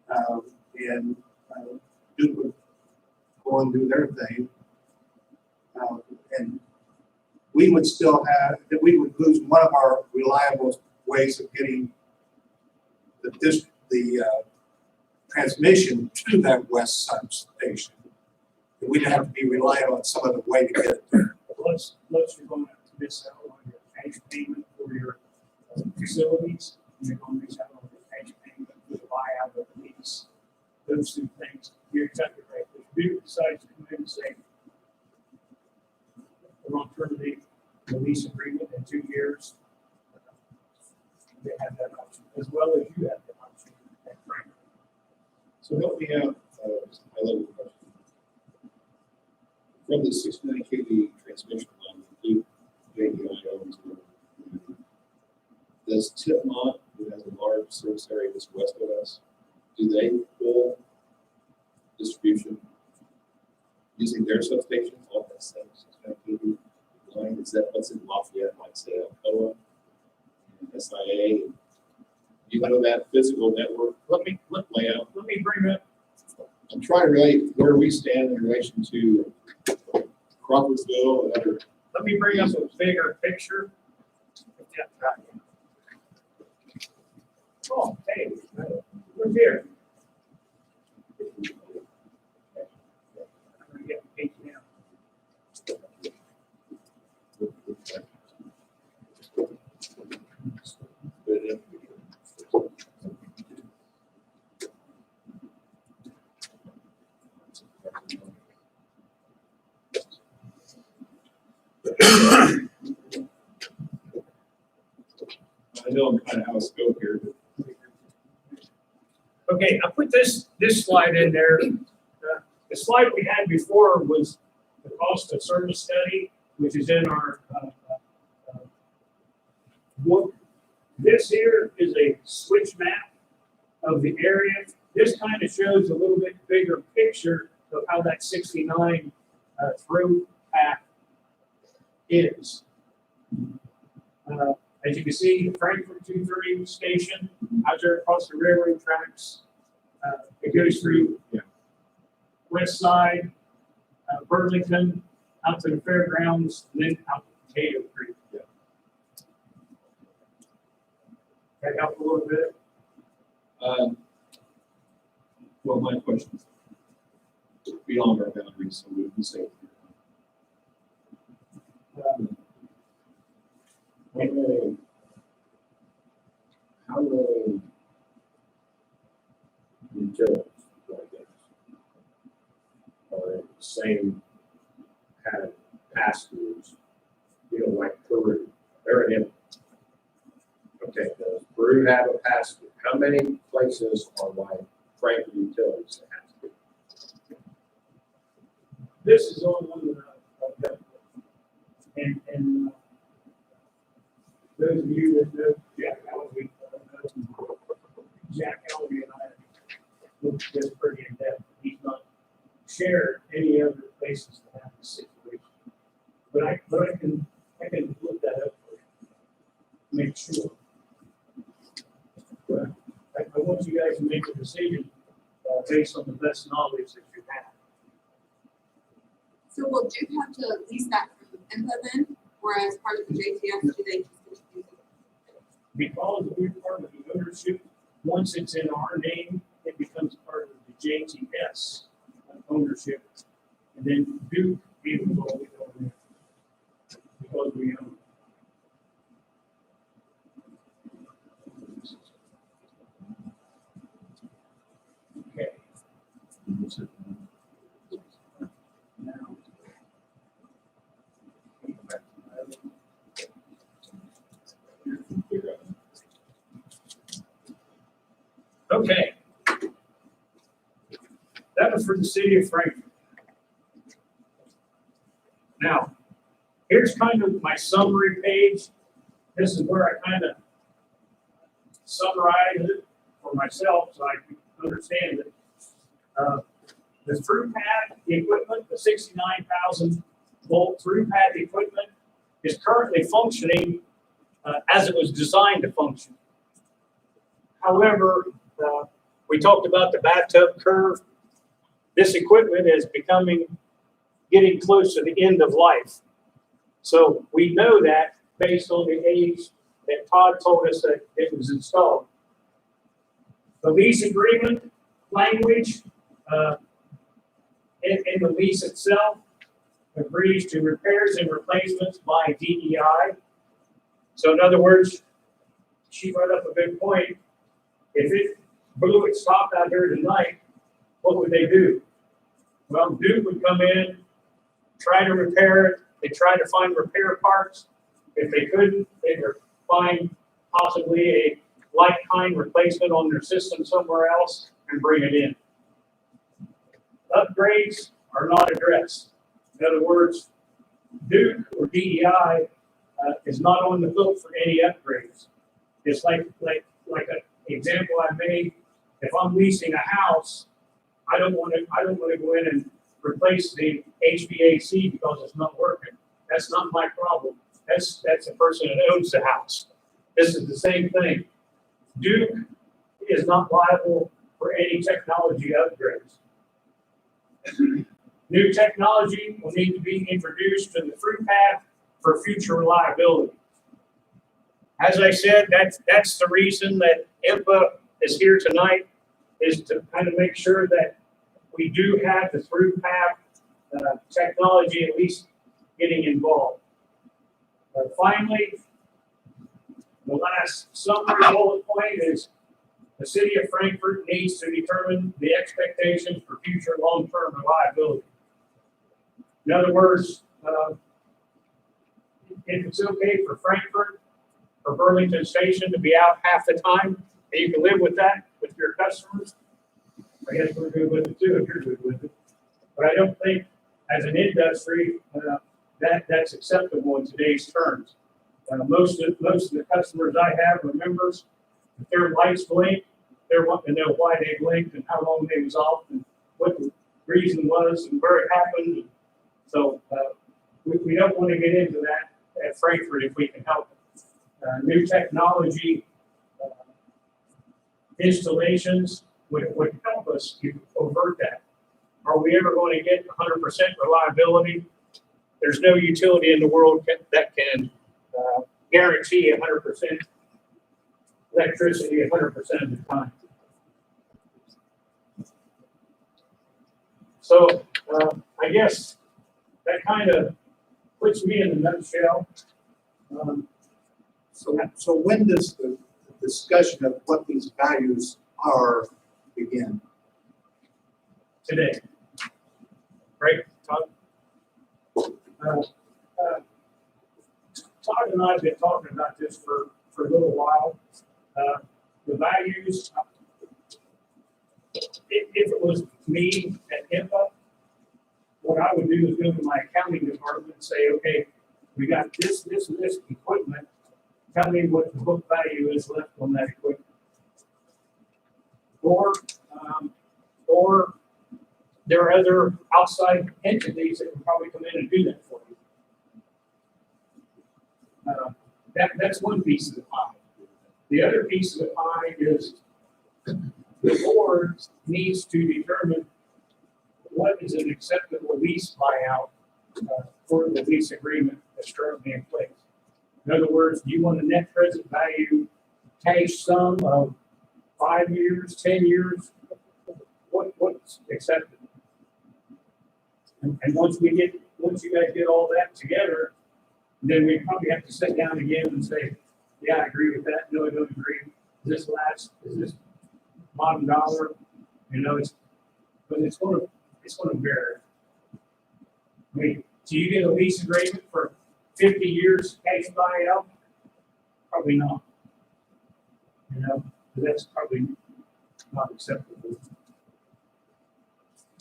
and go and do their thing. And we would still have, that we would lose one of our reliable ways of getting the transmission to that west substation. And we'd have to be reliant on some other way to get it there. Plus you're going to miss out on your cash payment for your facilities. You're going to miss out on your cash payment for the buyout of the lease. Those two things, you're exactly right. If you decide to come in and say, we're going to terminate the lease agreement in 2 years, they have that option, as well as you have the option at Franklin. So help me out, I love the question. From the 69 kV transmission line, include JDI owns, does Tipmont, who has a large service area just west of us, do they pull distribution using their substations off that same 69 kV line? Is that what's in Lafayette, like say Alcoa and SIA? You know that physical network layout? Let me bring up. I'm trying to relate where we stand in relation to Crawfordsville and other. Let me bring up a bigger picture. Oh, hey, we're here. I'm gonna get the page down. I know I'm kind of out of scope here, but Okay, I put this slide in there. The slide we had before was the cost of service study, which is in our book. This here is a switch map of the area. This kind of shows a little bit bigger picture of how that 69 through path is. As you can see, Frankfurt 230 station out there across the railroad tracks. It goes through west side, Burlington, out to the fairgrounds, and then out to Potato Creek. That help a little bit? well, my question is beyond our boundaries, so we can say. How many utilities like this are in the same kind of pastures, like Peru? They're in Okay, does Brew have a pass-through? How many places are like Franklin Utilities that have to? This is on one that, and those of you that know Jack Elby, Jack Elby and I looked at this pretty in depth. He's not shared any other places that have this situation. But I can look that up for you, make sure. But I want you guys to make a decision based on the best knowledge that you have. So will Duke have to lease that from IMPA then, or as part of the JTF, do they just use it? Because we're part of the ownership, once it's in our name, it becomes part of the JTS ownership. And then Duke is all we own it, because we own it. Okay. Now. Okay. That was for the city of Frankfurt. Now, here's kind of my summary page. This is where I kind of summarize it for myself so I can understand it. The through pad equipment, the 69,000 volt through pad equipment is currently functioning as it was designed to function. However, we talked about the bathtub curve. This equipment is getting close to the end of life. So we know that based on the age that Todd told us that it was installed. The lease agreement language in the lease itself agrees to repairs and replacements by DEI. So in other words, she brought up a good point. If it blew its top out here tonight, what would they do? Well, Duke would come in, try to repair it. They try to find repair parts. If they couldn't, they would find possibly a like-kind replacement on their system somewhere else and bring it in. Upgrades are not addressed. In other words, Duke or DEI is not on the hook for any upgrades. It's like an example I made. If I'm leasing a house, I don't want to go in and replace the HVAC because it's not working. That's not my problem. That's the person that owns the house. This is the same thing. Duke is not liable for any technology upgrades. New technology will need to be introduced to the through path for future reliability. As I said, that's the reason that IMPA is here tonight, is to kind of make sure that we do have the through path technology at least getting involved. Finally, the last summary bullet point is the city of Frankfurt needs to determine the expectations for future long-term reliability. In other words, if it's okay for Frankfurt or Burlington Station to be out half the time, and you can live with that with your customers, I guess we're good with it too if you're good with it. But I don't think as an industry that's acceptable in today's terms. Most of the customers I have are members. If their lights blink, they're wanting to know why they blinked and how long they was off and what the reason was and where it happened. So we don't want to get into that at Frankfurt if we can help it. New technology installations would help us to avert that. Are we ever going to get 100% reliability? There's no utility in the world that can guarantee 100% electricity 100% of the time. So I guess that kind of puts me in a nutshell. So when does the discussion of what these values are begin? Today. Right, Todd? Todd and I have been talking about this for for a little while. The values, if it was me at IMPA, what I would do is go to my accounting department and say, okay, we got this, this, and this equipment. Tell me what the book value is left on that equipment. Or there are other outside entities that can probably come in and do that for you. That's one piece of the pie. The other piece of the pie is the board needs to determine what is an acceptable lease buyout for the lease agreement that's currently in place. In other words, do you want a net present value cash sum of 5 years, 10 years? What's acceptable? And once you guys get all that together, then we probably have to sit down again and say, yeah, I agree with that. No, I don't agree. Is this bottom dollar? You know, it's going to vary. I mean, do you get a lease agreement for 50 years cash buyout? Probably not. You know, that's probably not acceptable.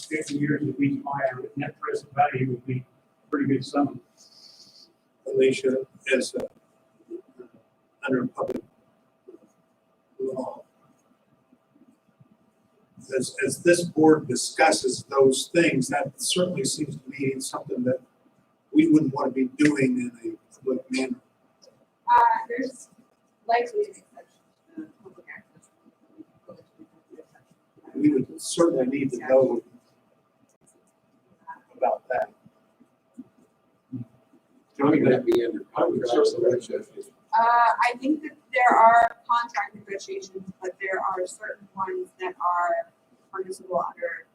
50 years of lease buyout at net present value would be a pretty good sum. Alicia, as under public law, as this board discusses those things, that certainly seems to me something that we wouldn't want to be doing in a public manner. There's likely an exception, public access. We would certainly need to know about that. Would that be under contract negotiations? I think that there are contract negotiations, but there are certain ones that are permissible under,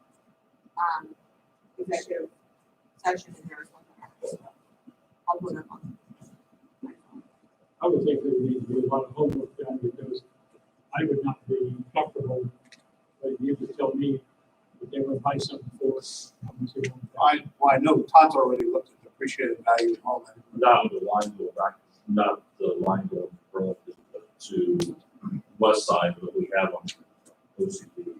executive session, and there's one that are. I'll put them on. I would think they would need to do a lot of homework done because I would not be comfortable, but you could tell me that they would buy something for us. I know Todd's already looked at the appreciated value and all that. Not the line go back, not the line go from to west side that we have on OCP.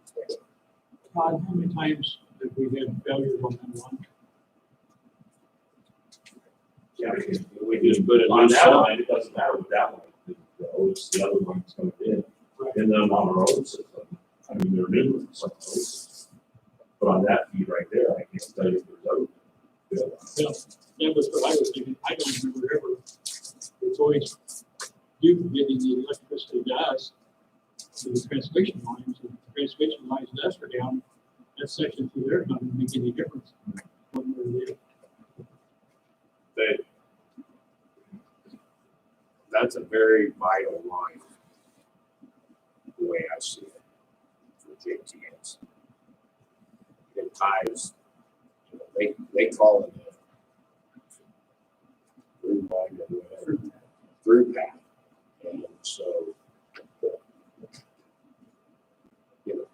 Todd, how many times have we had failures on that line? Yeah, we just put it on that line, it doesn't matter with that one. The other one's coming in. And then on our own system, I mean, there are numerous some of those. But on that feed right there, I can't tell you if there's other. Yeah, that was what I was thinking. I don't remember ever. It's always you getting the electricity to us to the transmission lines. And the transmission lines to us are down. That section through there doesn't make any difference. One way or the other. That's a very vital line, the way I see it, for JTS. It ties, you know, they call it a through line or whatever, through path. And so, you know,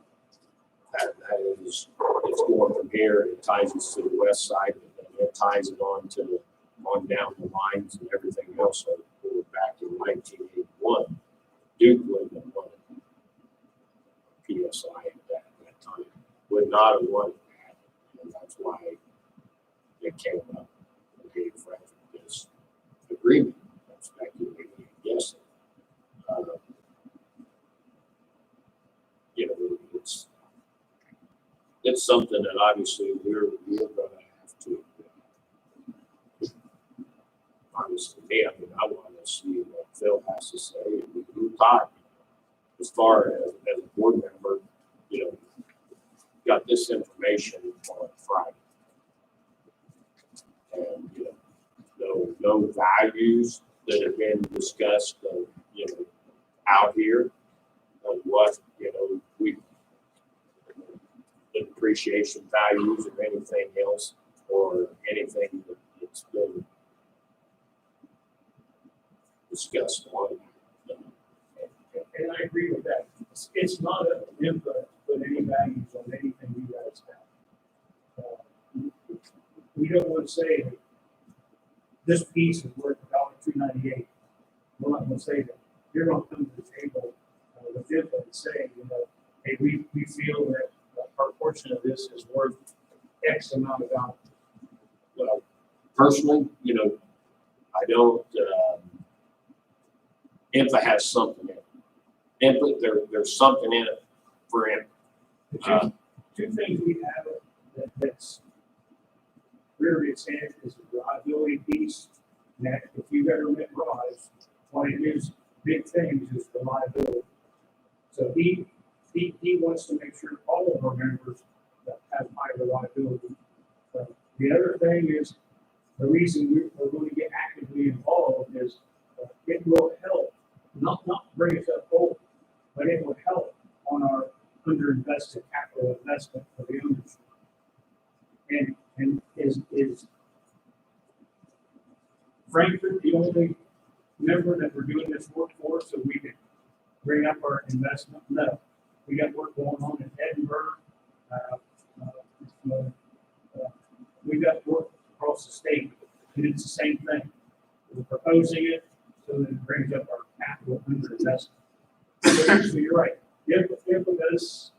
that is, it's going from here, it ties us to the west side, and then it ties it on down the lines and everything else. So we're back in 1981. Duke wouldn't have won PSI at that time. Would not have won that. And that's why they came up and gave Frederick this agreement. I'm speculating and guessing. You know, it's something that obviously we're going to have to. Obviously, I mean, I want to see what Phil has to say. We thought, as far as a board member, you know, got this information on Friday. And, you know, no values that have been discussed, you know, out here of what, you know, the appreciation values of anything else or anything that's been discussed on. And I agree with that. It's not an input, but any values on anything you guys have. We don't want to say that this piece is worth $2.98. We're not going to say that. you're gonna come to the table with them and say, you know, hey, we feel that our portion of this is worth X amount of dollars. Well, personally, you know, I don't, INFA has something in it. INFA, there's something in it for INFA. The two things we have that's reared its head is the reliability piece. And that if you've ever met Raj, one of his big things is reliability. So he wants to make sure all of our members have high reliability. The other thing is, the reason we're going to get actively involved is it will help, not bring us up old, but it will help on our underinvested capital investment for the ownership. And is Frankfurt the only member that we're doing this work for so we can bring up our investment? No. We got work going on in Edinburgh. We got work across the state, and it's the same thing. We're proposing it so that it brings up our capital under investment. So you're right. This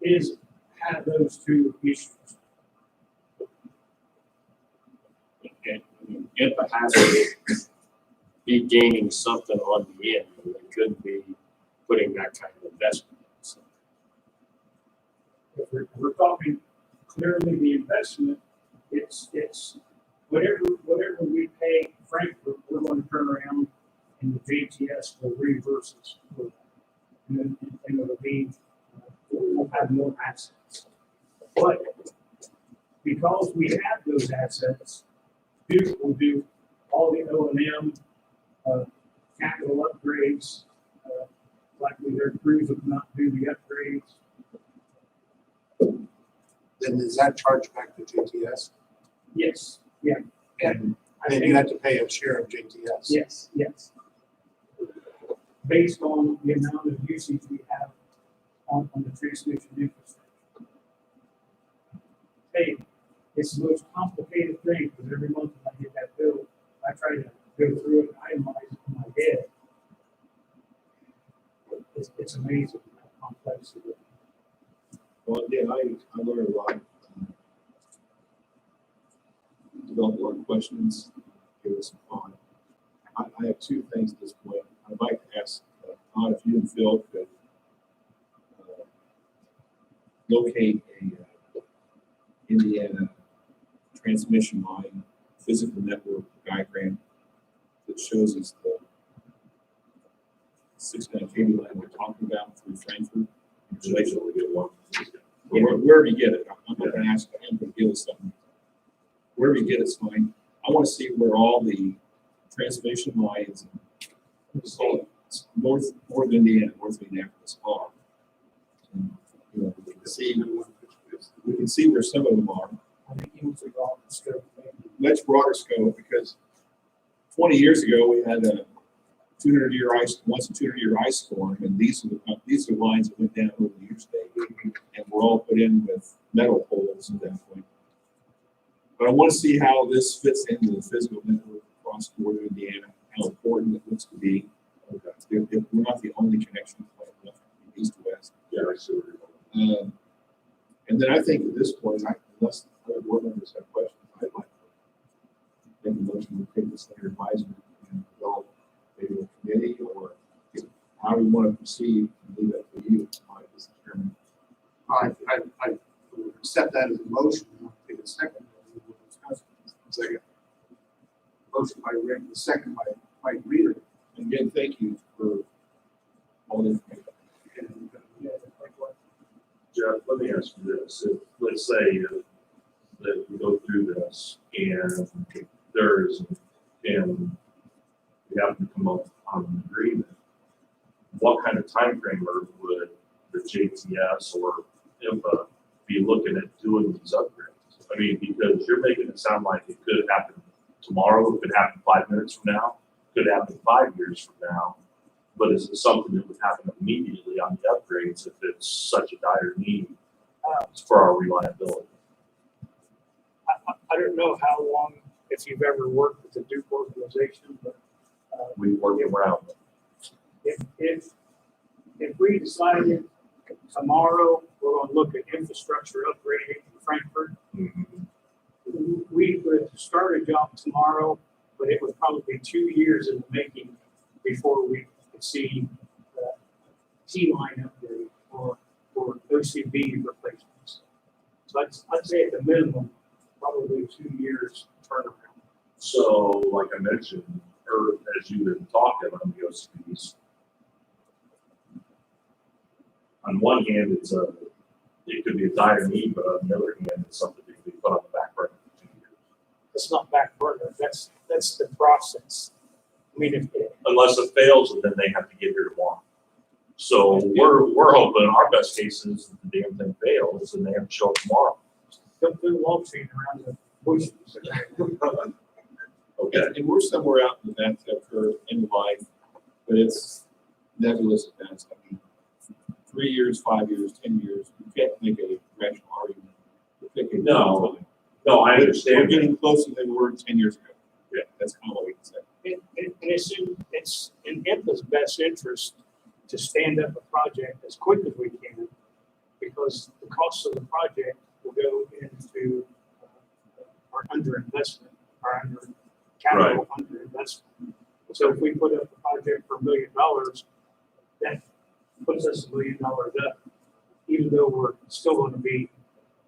is have those two issues. Okay. INFA has to be gaining something on the end. It couldn't be putting that kind of investment. So, If we're talking clearly the investment, it's whatever we pay Frankfurt, we're going to turn around and the JTS will reimburse us for that. And it'll be, we'll have more assets. But because we have those assets, Duke will do all the O&M, capital upgrades, likely their crews will not do the upgrades. Then is that charged back to JTS? Yes, yeah. And then you have to pay a share of JTS? Yes. Based on the amount of usage we have on the transmission infrastructure. Hey, it's the most complicated thing because every month when I get that bill, I try to go through it and itemize it in my head. It's amazing how complex it is. Well, again, I learned a lot. Developed a lot of questions, give us some thought. I have two things at this point. I'd like to ask Todd if you and Phil could locate a Indiana transmission line physical network diagram that shows us the 6-9 kV line we're talking about through Frankfurt. Usually we get one. Wherever you get it, I'm not gonna ask him to give us something. Wherever you get it's fine. I wanna see where all the transmission lines north Indiana, north Indianapolis are. And, you know, we can see where some of them are. I think you was involved in scope. Much broader scope because 20 years ago we had a 200-year ice storm, and these are lines that went down over the interstate and were all put in with metal poles at that point. But I want to see how this fits into the physical network across northern Indiana, how important it looks to be. If we're not the only connection point left from east to west. Yeah, I see where you're going. And then I think at this point, unless other board members have questions, I'd like to make a motion to take this under advisement and develop maybe a committee or how we want to proceed and leave that to you, Mr. Chairman. I would accept that as a motion, I'll take a second. Second. Motion by Rick, the second by Mike Reader. And again, thank you for all the information. And, Jeff, let me ask you this. If, let's say that we go through this and and we have to come up on an agreement, what kind of time frame would the JTS or INFA be looking at doing these upgrades? I mean, because you're making it sound like it could happen tomorrow, it could happen 5 minutes from now, it could happen 5 years from now. But is it something that would happen immediately on the upgrades if it's such a dire need for our reliability? I don't know how long, if you've ever worked with the Duke organization, but We work around them. if we decided tomorrow, we're gonna look at infrastructure upgrading in Frankfurt, we could start a job tomorrow, but it would probably be 2 years in the making before we could see the T-line upgrade or OCB replacements. So I'd say at the minimum, probably 2 years turnaround. So, like I mentioned, or as you've been talking on the OCDs, on one hand, it could be a dire need, but on the other hand, it's something that can be put on the back burner for 2 years. It's not back burner, that's the process. I mean, if, Unless it fails, and then they have to get here tomorrow. So we're hoping our best case is that the damn thing fails and they have to show up tomorrow. don't do wall street around the bushes. Okay. And we're somewhere out in the bathtub curve in life, but it's nebulous at best. I mean, 3 years, 5 years, 10 years, you can't make a rational argument. We're thinking, No, I We're understand. getting closer than we were 10 years ago. Yeah, that's kind of what we can say. And it's in IMPA's best interest to stand up a project as quick as we can, because the cost of the project will go into our underinvestment, our capital underinvestment. So if we put up a project for $1 million, that puts us $1 million up, even though we're still going to be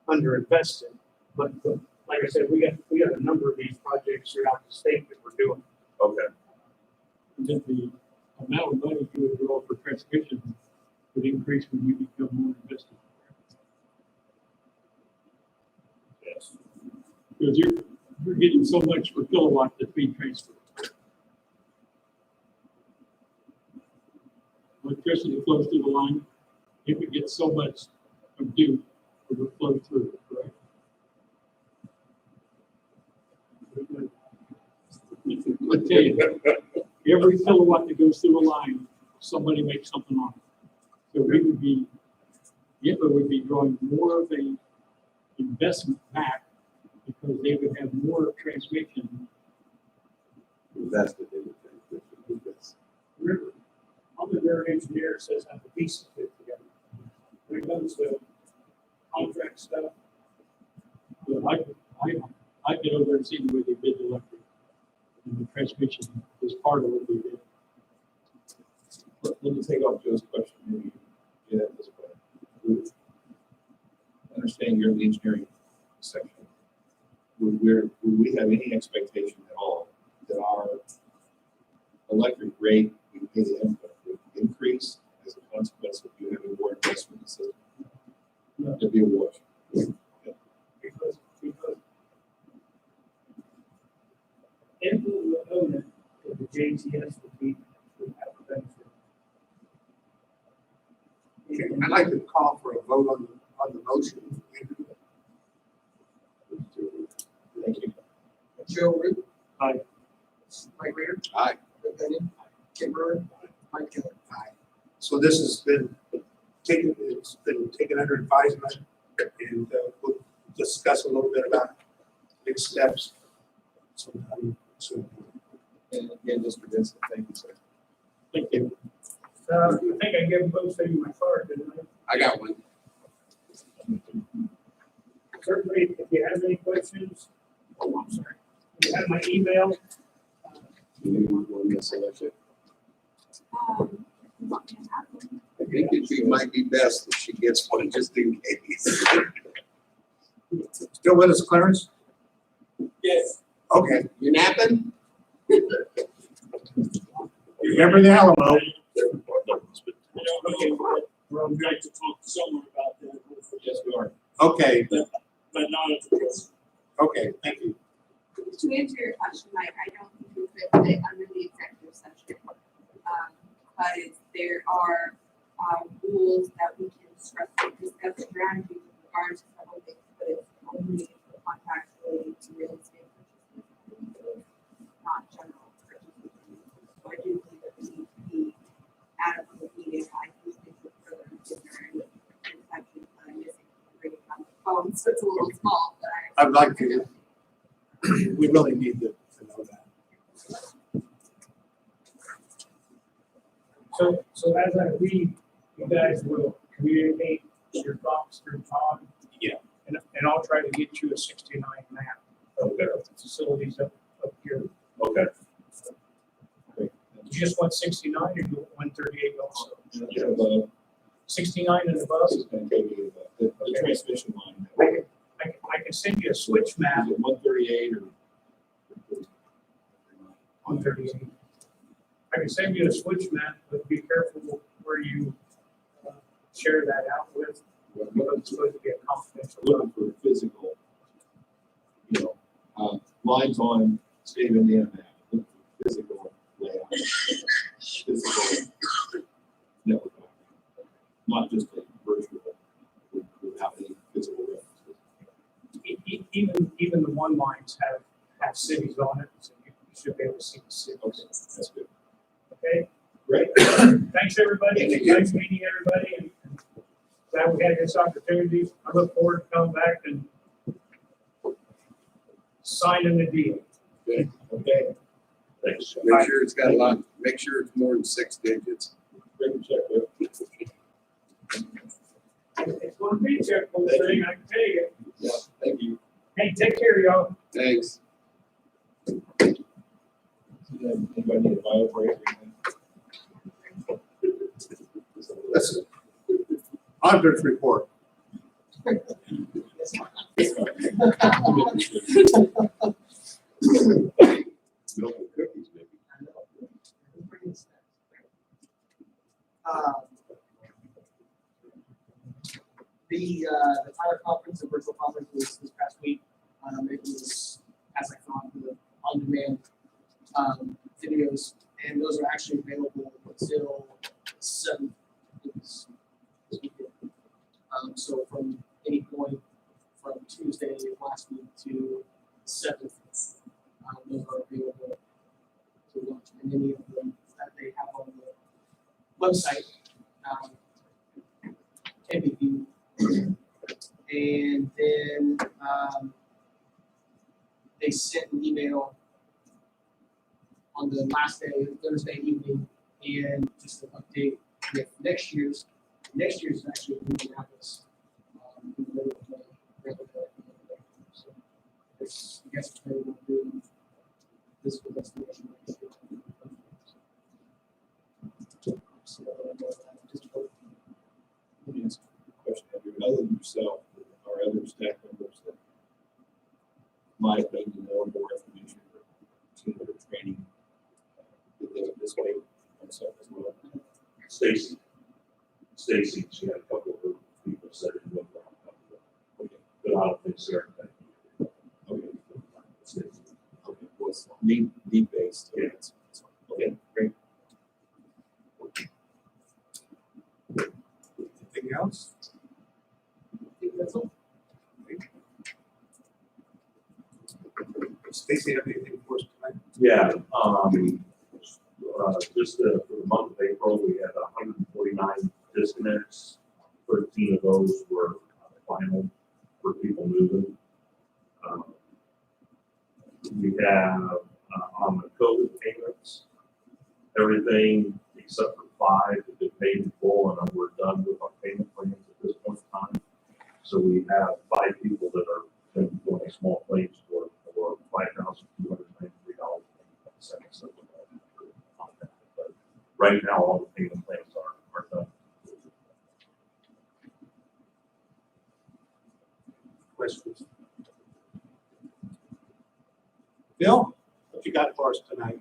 underinvested. But like I said, we got a number of these projects throughout the state that we're doing. Okay. And then the amount of money you would draw for transmission would increase when you become more invested. Yes. Because you're getting so much per kilowatt that's being transferred. Electricity flows through the line. If it gets so much of due, it will flow through, correct? I tell you, every kilowatt that goes through a line, somebody makes something on it. So we would be, IPA would be drawing more of a investment back because they would have more transmission. Invested in the transmission. That's- Remember, I'm the very engineer says have the pieces fit together. When it comes to contract stuff, I get over and see the way they did the electric. And the transmission is part of what they did. Let me take off Joe's question, maybe get at this way. I understand you're in the engineering section. Would we have any expectation at all that our electric rate we pay the input would increase as a consequence of you having more investment in the system? No. It'd be a wash. because IPA will own it, but the JTS would have the benefit. Okay, I'd like to call for a vote on the motion. Thank you. Joe Root. Aye. Mike Rear. Aye. Rick Benyon. Kim Brewer. Mike Killer. Aye. So this has been taken under advisement, and we'll discuss a little bit about next steps sometime soon. And again, Mr. Vincent, thank you, sir. Thank you. I think I gave both of you my card, didn't I? I got one. Certainly, if you have any questions, oh, I'm sorry, you have my email. You want one to select it? You want me to have one? I think it might be best if she gets one just in case. Still with us, Clarence? Yes. Okay. You napping? Remember the Alamo? Okay, we're on track to talk to someone about that. Yes, we are. Okay, But not at the okay, thank you. To answer your question, Mike, I don't think we could put it under the executive session. Because there are, rules that we can discuss strategies with regards to several things, but it's only for contracts related to real estate purchases, not general purchases. So I do think that we need to be adequately needed. I do think that further considering it's actually missing reading on the phone, so it's a little small, but I'd like to, we really need to know that. So as I read, you guys will communicate your thoughts through Todd. Yeah. And I'll try to get you a 69 map of the facilities up here. Okay. You just want 69 or you want 138 also? Yeah, above, 69 and above? this is gonna go to the transmission line. I can send you a switch map Is it 138 or? on 38. I can send you a switch map, but be careful where you share that out with. Because it's supposed to be a confidential. Looking for physical, lines on state of Indiana map, look for physical layout, physical network, not just a virtual without any physical references. Even the one lines have cities on it, so you should be able to see the cities. Okay, that's good. Okay? Great. Thanks, everybody. Thank you. Nice meeting everybody, and glad we had this opportunity. I look forward to coming back and signing the deal. Good. Okay. Thanks. Make sure it's got a lot, make sure it's more than 6 digits. Great check. Rick. It's going to be a checkable thing, I can tell you. Yeah, thank you. Hey, take care, y'all. Thanks. Anybody need a bio break or anything? That's it. Auditor's report. Milk and cookies, maybe. The Tyler conference, the virtual conference was this past week. It was, as I thought, the on-demand videos, and those are actually available until 7th this weekend. So from any point from Tuesday of last week to 7th, those are available to watch, and any of them that they have on the website can be viewed. And then they sent an email on the last day, Thursday evening, and just an update with next year's. Next year's is actually in Minneapolis. In the middle of May, so there's, I guess, they will do physical destination next year. So, just hope. Let me ask you a question, Andrew. Other than yourself, are other staff members that might maybe know more information or team or training that they would participate on stuff as well? Stacy, she had a couple of people said it would Okay. but I don't think Sarah. Okay. Stacy. Okay. Well, it's need based. Yeah. Okay, great. Anything else? I think that's all. Stacy, have anything for us tonight? Yeah, just for the month of April, we had 149 disconnects. 13 of those were final for people moving. We have on the COVID payments, everything except for 5 have been paid in full, and we're done with our payment plans at this point in time. So we have 5 people that are doing a small claims for $5,293. But right now, all the payment plans are done. Questions? Bill, what you got for us tonight?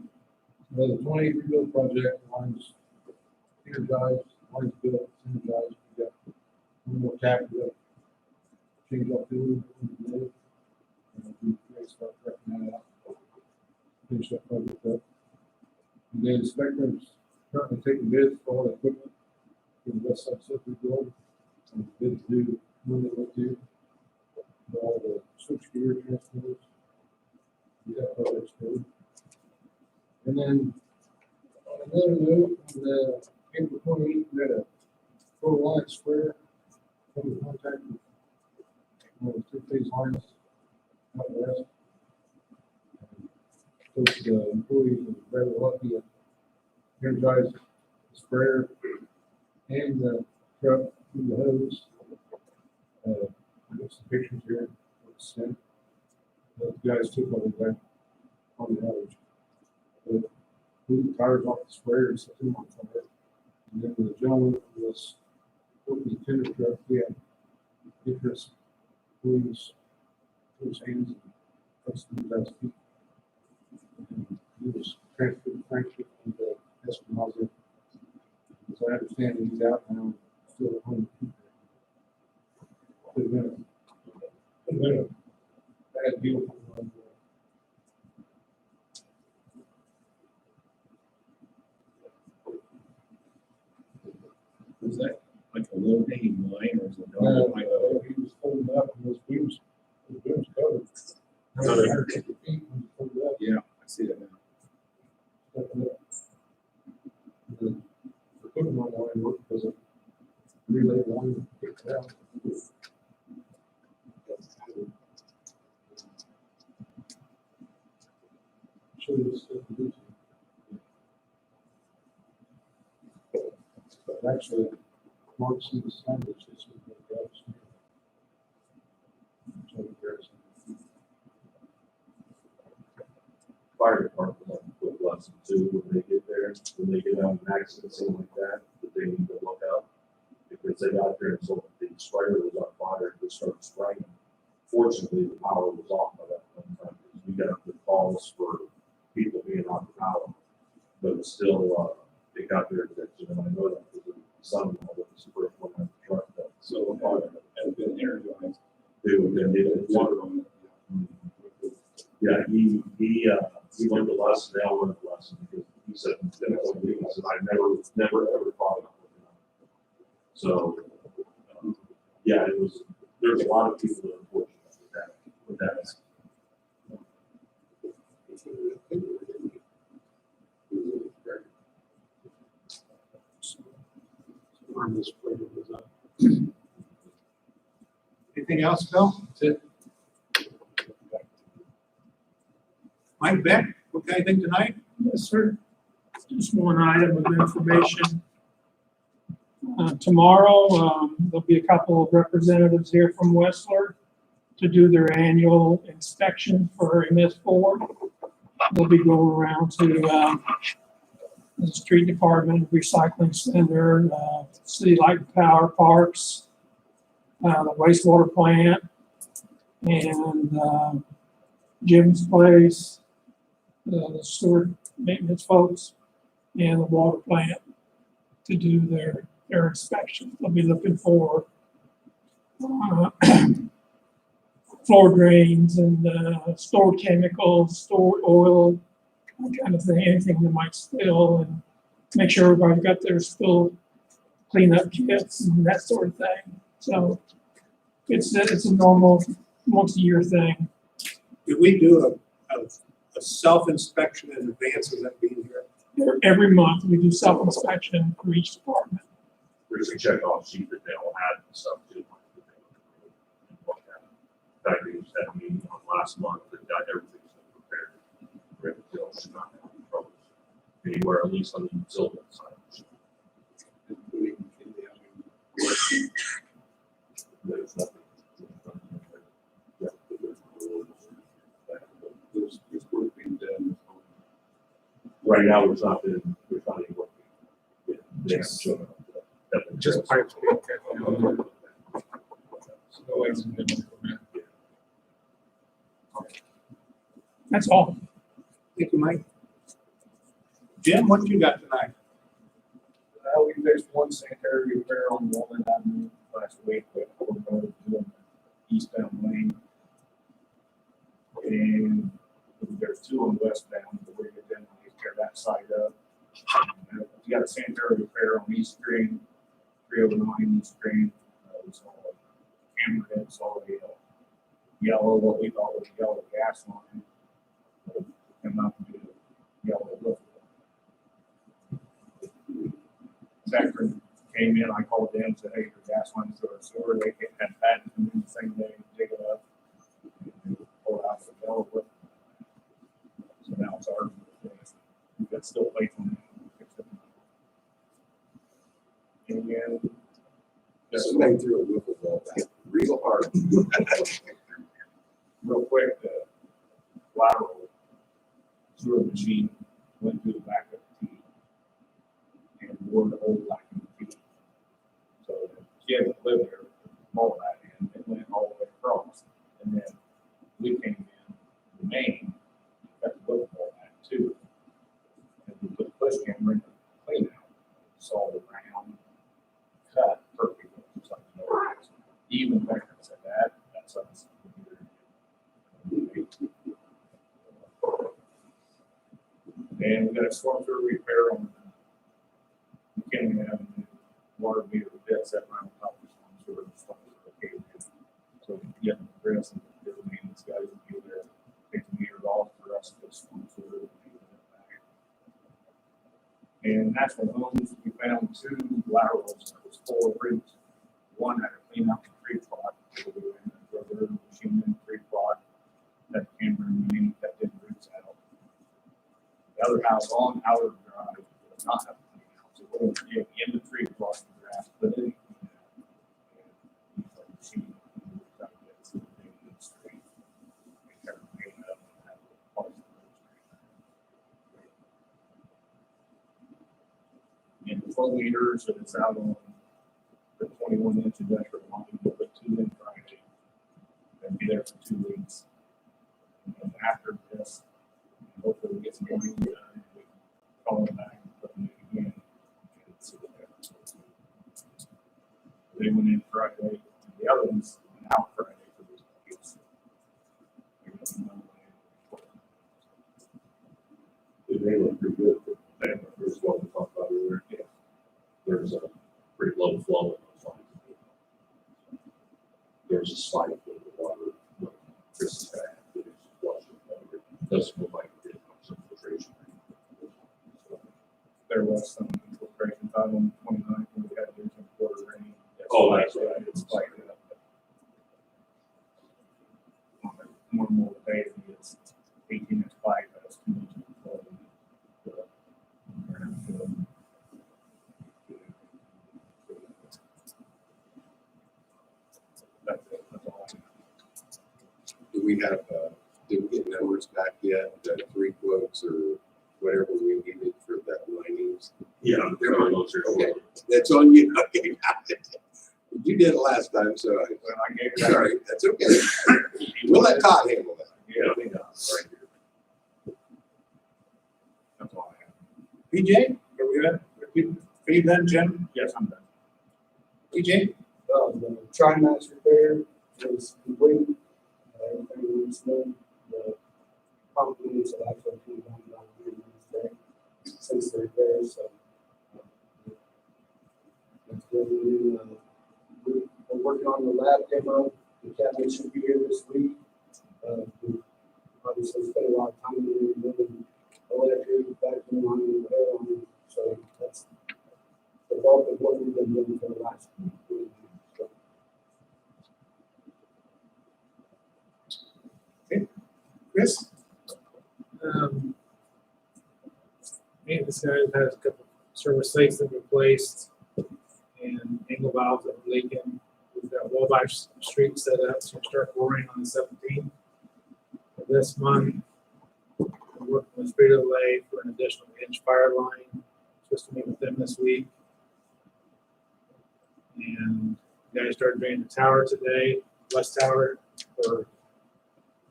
The 20 rebuild project, lines energized, lines built, energized, we got one more tap, we got change up to, we start wrapping that out. Finish that project up. And then inspectors currently taking bids for all the equipment for the west side circuit road. And bids due Monday, due. For all the switch gear transformers. We got projects due. And then on another note, on the April 28th, we had a Fort Alliance Square, public contact with 2-phase lines out west. Those the employees of Brother Lucky energized sprayer and the truck through the hose. I got some pictures here. Sent. The guys took over that on the outage. But blew the tires off the sprayer and set them on fire. And then the gentleman who was working the tender truck, he had interest, his hands and pressed them to his feet. And he was transferred to Frankfurt and Espinosa. As I understand it, he's out now, still at home. Could have been a bad deal for him. Was that like a low hanging line or is it? He was holding up and those beams covered. So- 150 feet when he pulled up. Yeah, I see that now. The equipment on line worked because of relay line picked it out. Show you this stuff to do. But actually, Mark's in the sandwich, this is what the guys do. So there's- Fire department will have a quick lesson too when they get there, when they get out of an accident, something like that they need to look out. Because they got there and so the sprayer was on fire, they started spraying. Fortunately, the power was off by that point in time, because we got the calls for people being out of power. But it's still, it got their attention, and I know that because the son-in-law was the first one on the truck that. So the fire has been energized. They were gonna need it. Water on it. Yeah, he learned the lesson, they all learned the lesson, because he said, I never ever thought about it. So, yeah, there's a lot of people that are fortunate with that. Arm this sprayer was up. Anything else, Bill? That's it. Mike Beck, okay, anything tonight? Yes, sir. Just one item of information. Tomorrow, there'll be a couple of representatives here from Westler to do their annual inspection for MS4. They'll be going around to the street department, recycling center, city light and power parks, the wastewater plant, and Jim's place, the sewer maintenance folks, and the water plant to do their inspection. They'll be looking for floor drains and stored chemicals, stored oil, that kind of thing, anything that might spill, and make sure everybody's got their spill cleanup kits and that sort of thing. So it's a normal once-a-year thing. Did we do a self-inspection in advance of that being here? Every month, we do self-inspection for each department. There's a check off sheet that they all had and stuff too. In fact, they just had a meeting on last month that got everything prepared. Everything should not have any troubles anywhere, at least on the utility side. There's nothing. There's work being done. Right now, there's not any work. They haven't shown up. Just pipes. That's all. Thank you, Mike. Jim, what you got tonight? We fixed one sanitary repair on Walnut Avenue last week, but we're going to do the eastbound lane. And there's two on westbound, but we're going to tear that side up. We got a sanitary repair on East Green, 309 East Green. It's all hammerhead, saw a yellow, what we thought was a yellow gas line. Came out to be a yellow look. Inspector came in, I called them, said, hey, your gas line's through a sewer, they had that in the same day, dig it up, and pull it out of the yellow look. So now it's ours. We've got still plates on it. And Somebody threw a wiffle ball back real hard. Real quick, the lateral sewer machine went through the back of the T and wore the whole back of the T. So the kid that lived there, all that in, it went all the way across. And then we came in, the main, got the book all back too. And we put the push camera in the clean out, saw the round cut perfect, just like the noise. Even back, I said that's us. And we got a storm sewer repair on McKinney Avenue, water meter that's set right on top of the storm sewer. So we get the press and the maintenance guys will be there, take the meter off for us to storm sewer. And National Homes, we found 2 laterals that was full of roots. One had to clean out the tree plot, so we ran a rubber machine in the tree plot, that camera and that did roots out. The other house on Howard Drive does not have a clean out, so we're going to get in the tree plot and grass, but it ain't clean out. And use that machine to try to get to the big of the street. And kind of clean it up and have parts of the street. And the flow meters, and it's out on the 21-inch industrial line, we'll put 2 in Friday. And be there for 2 weeks. And then after this, hopefully we get some more done, we can call them back and put them in again. And see what happens. They went in Friday, and the other ones went out Friday for these kids. They look pretty good. There's what we talked about earlier. Yeah. There's a pretty low flow in those lines. There's a spike in the water. Like Chris is bad. It is flushing. It doesn't look like it did much infiltration. There was some infiltration time on the 29th when we had to do some quarter rain. Oh, that's right. It's spiked it up. On a normal day, it's 18-inch pipe, that's 2 inches of flow. That's it. That's all I have. Do we have, did we get numbers back yet, the 3 quotes or whatever we needed for that linings? Yeah. Okay, that's on you. Okay, you did it last time, so When I gave it. sorry, that's okay. We'll let Todd handle that. Yeah, I think that's right here. That's all I have. PJ, are we done? Are you done, Jim? Yes, I'm done. PJ? The TriMax repair is complete. Everything was done. The pump needs have actually been done on Wednesday since the repair, so. That's good. We're working on the lab demo. The cabinet should be here this week. We obviously spent a lot of time moving electric, vacuum on and air on it. So that's the bulk of what we've been doing for the last week. Chris? Maintenance guys has a couple service leaks that replaced and angle valves that were leaking. We've got Wabash Street set up to start boring on the 17th of this month. We're working with Frito Lay for an additional inch fire line. Supposed to meet with them this week. And the guys started draining the tower today, West Tower, for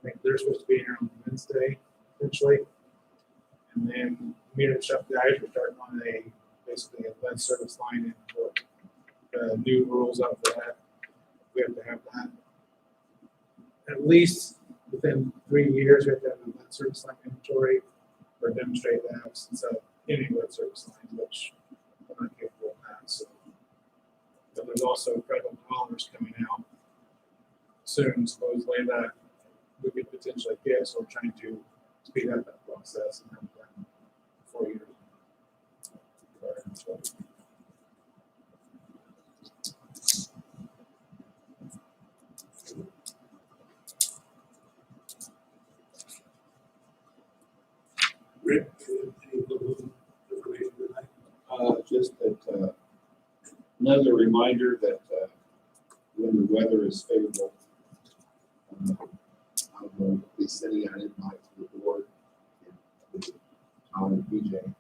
I think they're supposed to be here on Wednesday, potentially. And then meter shop guys are starting on basically a lead service line in for the new rules up for that. We have to have that at least within 3 years. We have to have a lead service line inventory or demonstrate the absence of any lead service line, which we're not capable of that. So, but there's also credible dollars coming out soon, supposedly that we could potentially get. So we're trying to speed up that process and have it done in 4 years. Rick, any information tonight? Just that, Another reminder that when the weather is favorable, I will be sending out an invite to the board, with Tom and PJ,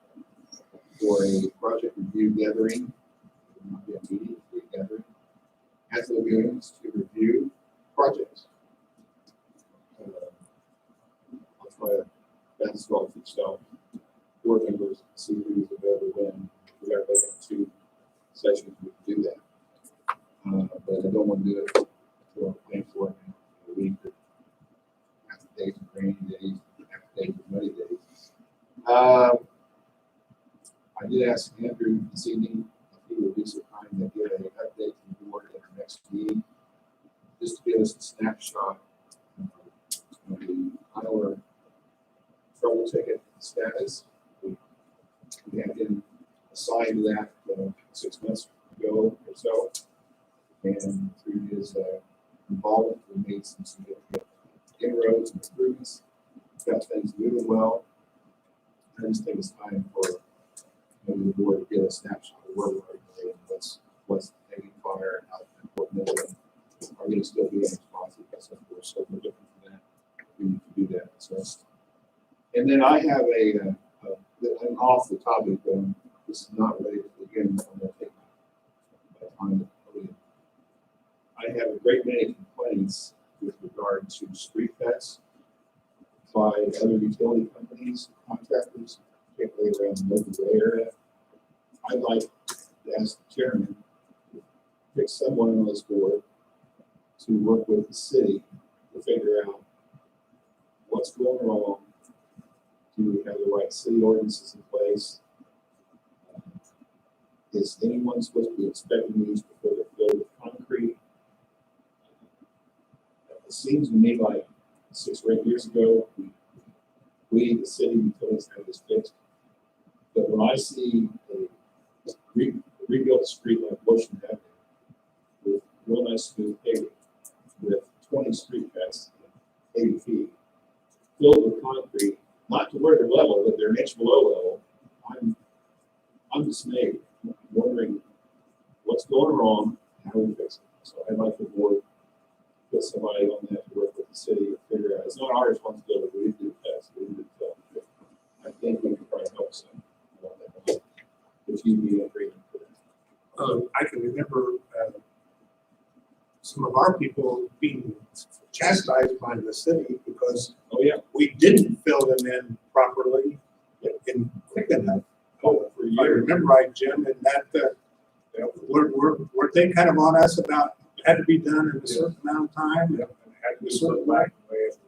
for a project review gathering. It will not be a meeting, it will be a gathering at the lagoons to review projects. I'll try to balance it all for yourself. Board members, see who's available when. We are looking at 2 sessions, we can do that. But I don't want to do it for paying for it in a week, or half the days of rainy days, half the days of muddy days. I did ask Andrew this evening if he would be so kind to give an update to the board at the next meeting, just to give us a snapshot of the Iowa trouble ticket status. We had been assigned that 6 months ago or so, and through his involvement, we made some significant inroads and improvements. Got things moving well. I just think it's time for maybe the board to get a snapshot of where we are today and what's hanging fire and how important it is. Are we going to still be responsive? Because we're so different from that. We need to do that. So, and then I have I'm off the topic, but this is not related to the game. I'm going to take my time to podium. I have a great many complaints with regard to street pets by other utility companies, contractors, particularly around the local Bay area. I'd like to ask the chairman to pick someone on this board to work with the city to figure out what's going wrong. Do we have the right city ordinances in place? Is anyone supposed to be inspecting these before they're filled with concrete? It seems to me like 6 or 8 years ago, we the city utilities have this fixed. But when I see a rebuilt street like Bushman Avenue with real nice smooth paving, with 20 street cuts, 80 feet, filled with concrete, not to where they're level, but they're an inch below level, I'm dismayed. I'm wondering what's going wrong and how we fix it. So I'd like the board to put somebody on that to work with the city to figure out. It's not our responsibility. We do tests. We do stuff. I think we can probably help some. If you be agreement for that. I can remember some of our people being chastised by the city because we didn't fill them in properly and quick enough. If I remember right, Jim, and that were they kind of on us about it had to be done in a certain amount of time? Yeah, and it had to be sort of back the way it was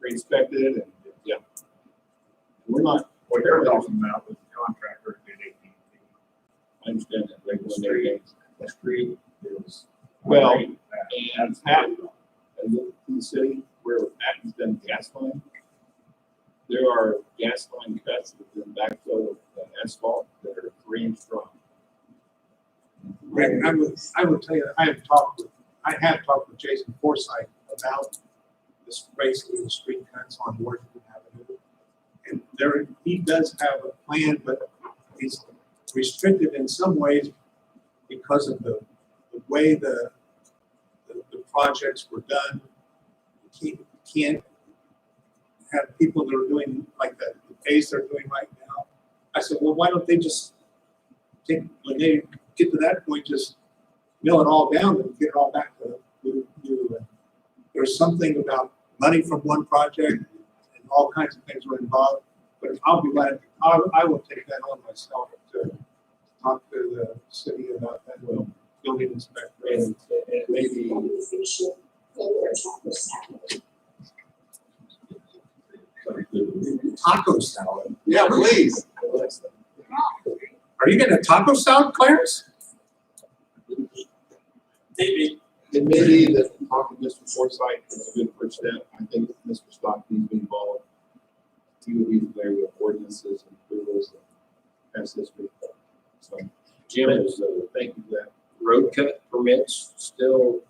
re-inspected, and yeah. We're not, What they're talking about with the contractor did 18 feet. I understand that The regular street, the street is. Well, and and Pat, and in the city where Pat has done gas line, there are gas line cuts that have been backfilled with asphalt that are 3 inch strong. Rick, I would tell you, I have talked with Jason Forsythe about this, basically the street cuts on Washington Avenue. And there, he does have a plan, but he's restricted in some ways because of the way the projects were done. You can't have people that are doing like the pace they're doing right now. I said, well, why don't they just take, when they get to that point, just mill it all down and get it all back to you. There's something about money from one project and all kinds of things were involved. But I'll be glad, I will take that on myself to talk to the city about that. Well, building inspector. And maybe Taco salad. Yeah, please. Are you getting a taco salad, Clarence? Maybe. It may be that talking to Mr. Forsythe is a good first step. I think Mr. Stock needs to be involved. He would be familiar with ordinances and approvals and past history. So, Jim, is thank you for that. road cut permits still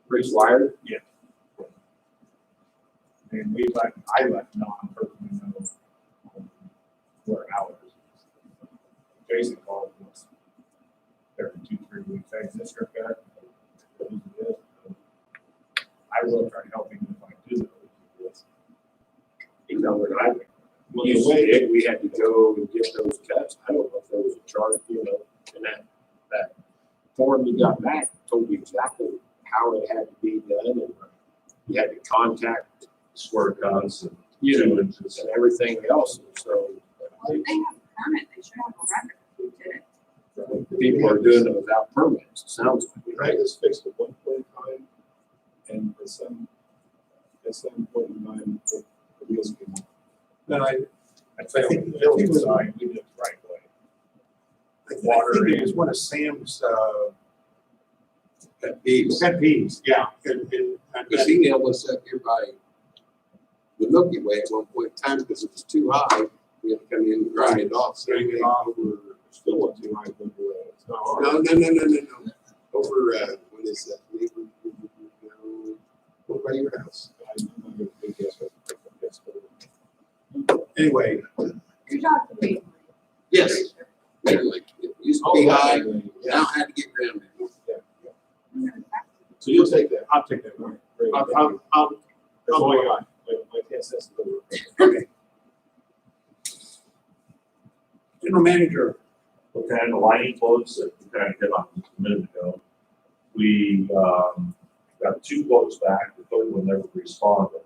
required? Yeah. And I let Don personally know where ours is. Jason called us. 2-3 weeks. I just got that. I will try helping if I do. You know, when we had to go and get those cuts, I don't know if there was a chart, you know, and that form you got back told you exactly how it had to be done, and you had to contact, Square cuts and you 2 know, inches. and everything else, and so. Well, if they have a permit, they should have a record of who did it. People are doing it without permits, it sounds like. Right, it's fixed at one point in time, and at some point in time, the wheels came off. Then I think the village side, we did it the right way. I think it was one of Sam's, Pet peeves. pet peeves, yeah. Because he nailed us up here by the Milky Way at one point in time because it was too high. We had to come in and grind it off. So Grind it we off. over, Still want to, I think, it's not hard. no. Over, what is that? Over by your house. Anyway, Good job to me. Yes. Anyway, it used to be high, now it had to get grounded. So you'll take that. I'll take that one. Great. I'll That's all I got. My TSS is over. okay. General manager, Okay, and the lighting quotes that we kind of hit on just a minute ago. We, got 2 quotes back, the third one never responded.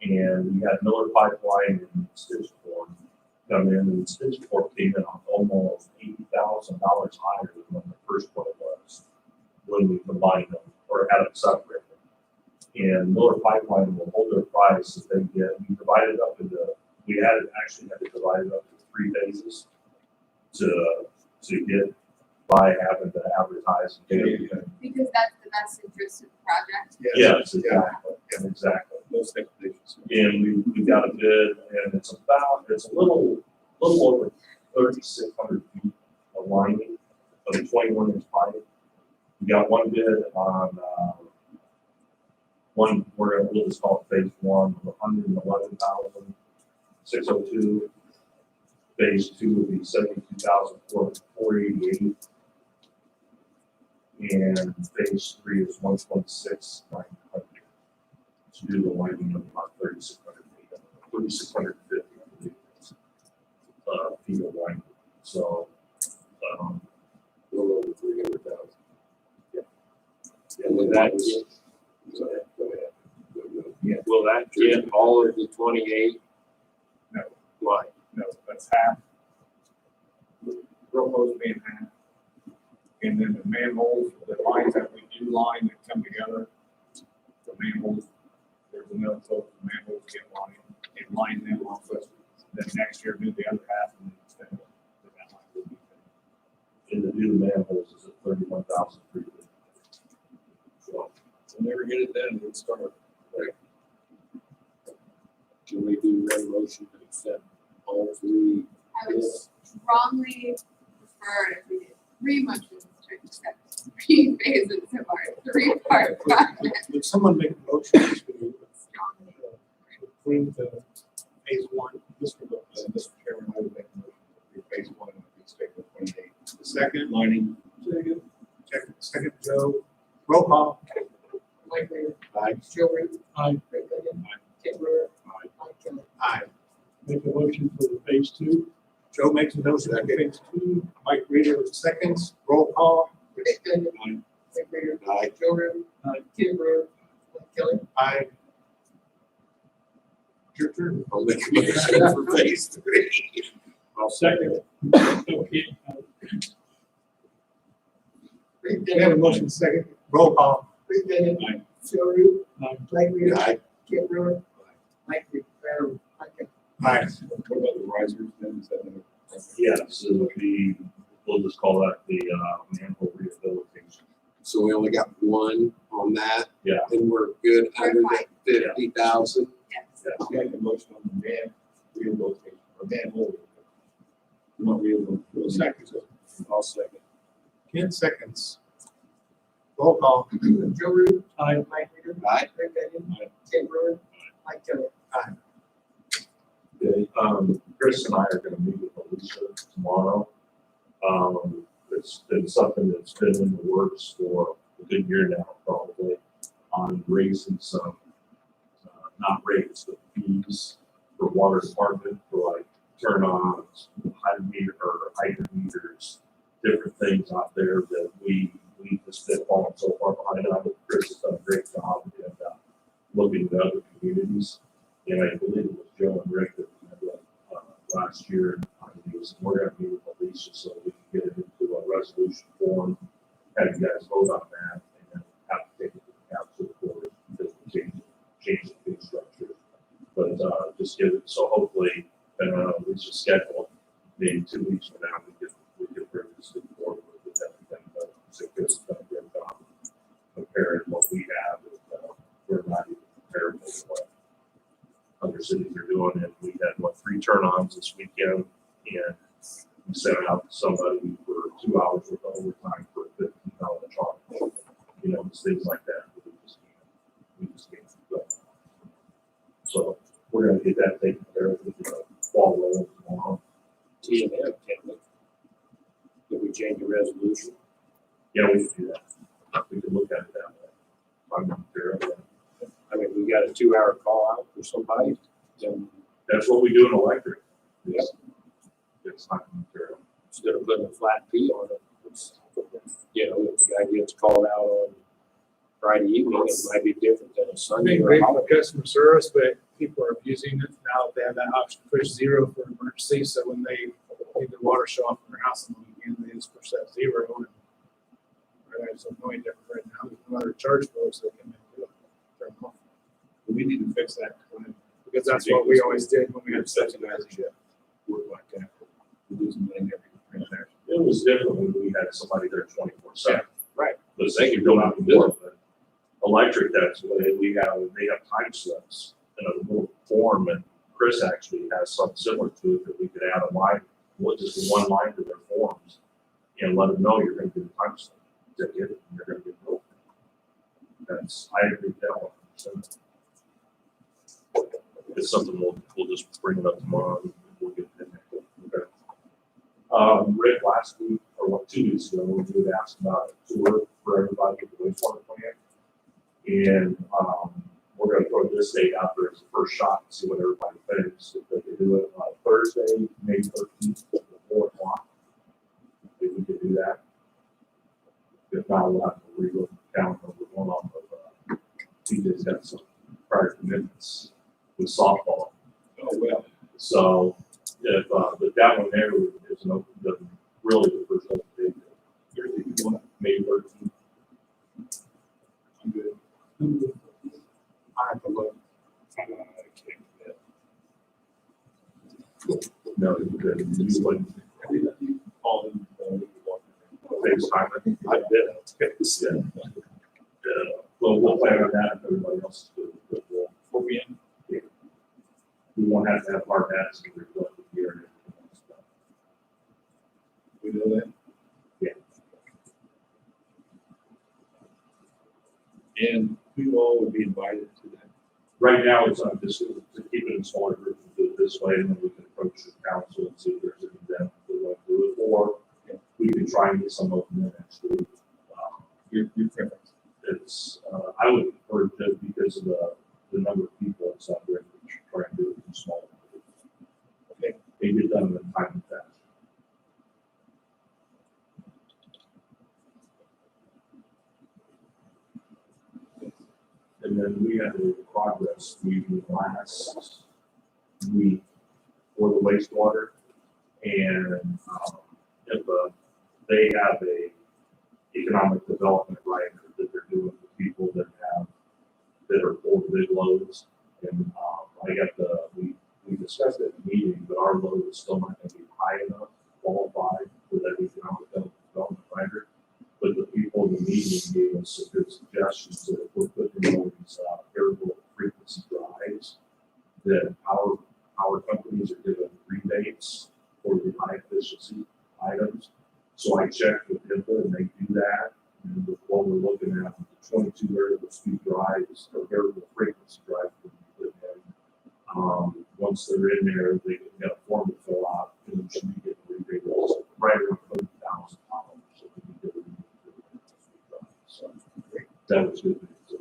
And we had Miller Pipeline and Stitch Form come in, and Stitch Form came in on almost $80,000 higher than what the first quote was when we combined them, or had them separated. And Miller Pipeline will hold their price if they get, we divided up into, actually had to divide it up into 3 phases to get by having to advertise and get everything. Because that's the best interest of the project. Yes, exactly. Those expectations. And we got a bid, and it's a little over 3,600 feet of lining of a 21-inch pipe. We got one bid on, we'll just call it phase 1, of 111,602. Phase 2 would be 72,488. And phase 3 is 126,900. To do the lining of about 3,600 feet, 3,650 feet of lining. So, A little over 300,000. And with that, Go ahead. will that get all of the 28? No. Why? No, that's half. Real close being half. And then the manholes, the lines that we do line that come together, the manholes, there's another close, the manholes get lined and line them off with. Then next year do the other half and then extend it. So that line will be finished. in the new manholes is at 31,350. So, We'll never get it done, we'll start. Can we do a motion to accept all 3? I would strongly prefer if we did 3 motions to accept 3 phases of our 3-part project. would someone make a motion to Strongly. approve the phase 1? Mr. Chairman, I would make a motion for phase 1 of the statement 28. The second, Lining. second, Joe. Roll call. Mike Reiner. Aye. Joe Ruben. Aye. Craig Kennedy. Tim Brewer. Mike Kelly. Aye. Make a motion for the phase 2. Joe makes a motion for phase 2. Mike Reader seconds. Roll call. Craig Kennedy. Aye. Mike Reiner. Aye. Joe Ruben. Aye. Tim Brewer. Mike Kelly. Aye. Your turn. I'll make a motion for phase 3. I'll second it. Okay. Craig We have a Kennedy. motion second. Roll call. Craig Kennedy. Aye. Joe Ruben. Aye. Mike Reiner. Aye. Tim Brewer. Mike Reiner. Mike Kelly. Aye. What about the risers then? Is that another? yeah, so it would be, we'll just call that the manhole rehabilitation. So we only got 1 on that. Yeah. And we're good We're under fine. the 50,000. Yes. We have a motion on the man rehabilitation, or manhole. Not rehabilitation. Seconds. I'll second. 10 seconds. Roll call. Joe Ruben. Aye. Mike Reiner. Aye. Craig Kennedy. Aye. Tim Brewer. Mike Kelly. Okay, Chris and I are gonna meet with Alicia tomorrow. The it's been something that's been in the works for a good year now, probably, on raising some, not rates, but fees for water department for like turn-ons, hydrant meters, different things out there that we just been falling so far behind. I think Chris has done a great job in looking at other communities. And I believe it was Joe and Rick that we met last year. We're going to meet with Alicia so we can get it into a resolution form, have you guys vote on that, and then have to take it to the council for the change the fee structure. But just give it, so hopefully, we should schedule maybe 2 weeks from now, we could bring this to the board with everything. But so Chris has done a great job comparing what we have. We're not even comparable to what other cities are doing. And we had 3 turn-ons this weekend, and we sent out somebody for 2 hours with overtime for a $15 charge. You know, just things like that. We just can't do that. So we're going to get that taken care of. Fall rolling tomorrow. T&M, can't we? Did we change the resolution? Yeah, we can do that. We can look at it that way. I'm not sure of that. I mean, we got a 2-hour call out for somebody, then That's what we do in electric. Yep. It's not material. instead of putting a flat fee on it, it's, you know, if the guy gets called out on Friday evening, it might be different than a I Sunday mean, or a great for holiday. customer service, but people are abusing it now that they have that option to push 0 for emergency. So when they need the water shut off in their house on the weekend, they just push that 0. And it's annoying different right now. There's no other charge flows they can do it. Turn them off. We need to fix that because that's what we always did when we had subsidized shit. Work like that. We lose money every transaction. It was different when we had somebody there 24/7. Right. But they can go out and do it. But electric, that's the way they have time slips in a little form, and Chris actually has something similar to it that we could add a line, just one line to their forms, and let them know you're going to get a time slip. Take it, and you're going to get broken. I agree with that 100%. It's something we'll just bring it up tomorrow and we'll get it in there. Okay. Rick, last week, or 2 weeks ago, we did ask about a tour for everybody at the wastewater plant. And we're going to throw this date out there as the first shot and see what everybody thinks. If they could do it Thursday, May 13th at 4 o'clock, if we could do that. If not, we'll have to relook the calendar with one off of TJ's got some prior commitments with softball. Oh, well. So if but that one there is an open, really the first open date. May 13th. I'm good. I have to look. I can't do that. No, it's good. You wouldn't All in, FaceTime. I did. Yeah. We'll plan on that if everybody else is good. But We'll be in. we won't have to have hard hats and reflective gear. We know that. Yeah. And who all would be invited to that? Right now, it's just to keep it in smaller groups and do it this way, and then we can approach the council and see if there's an event we want to do it, or we can try and get some of them in next week. Your preference. It's, I would prefer just because of the number of people it's not very much, try and do it in smaller groups. Okay. They get done in a time fast. And then we had a progress meeting last week for the wastewater. And if they have a economic development rider that they're doing for people that are for big loads. And we discussed it at the meeting, but our load is still not going to be high enough to qualify for that economic development rider. But the people in the meeting gave us some good suggestions that if we're putting all these variable frequency drives, that our companies are giving rebates for the high efficiency items. So I checked with HIPAA and they do that. And with what we're looking at, the 22 variable speed drives or variable frequency drives that we put in. Once they're in there, they can get a form to fill out and they should be getting rebates right around $30,000. That was good. So,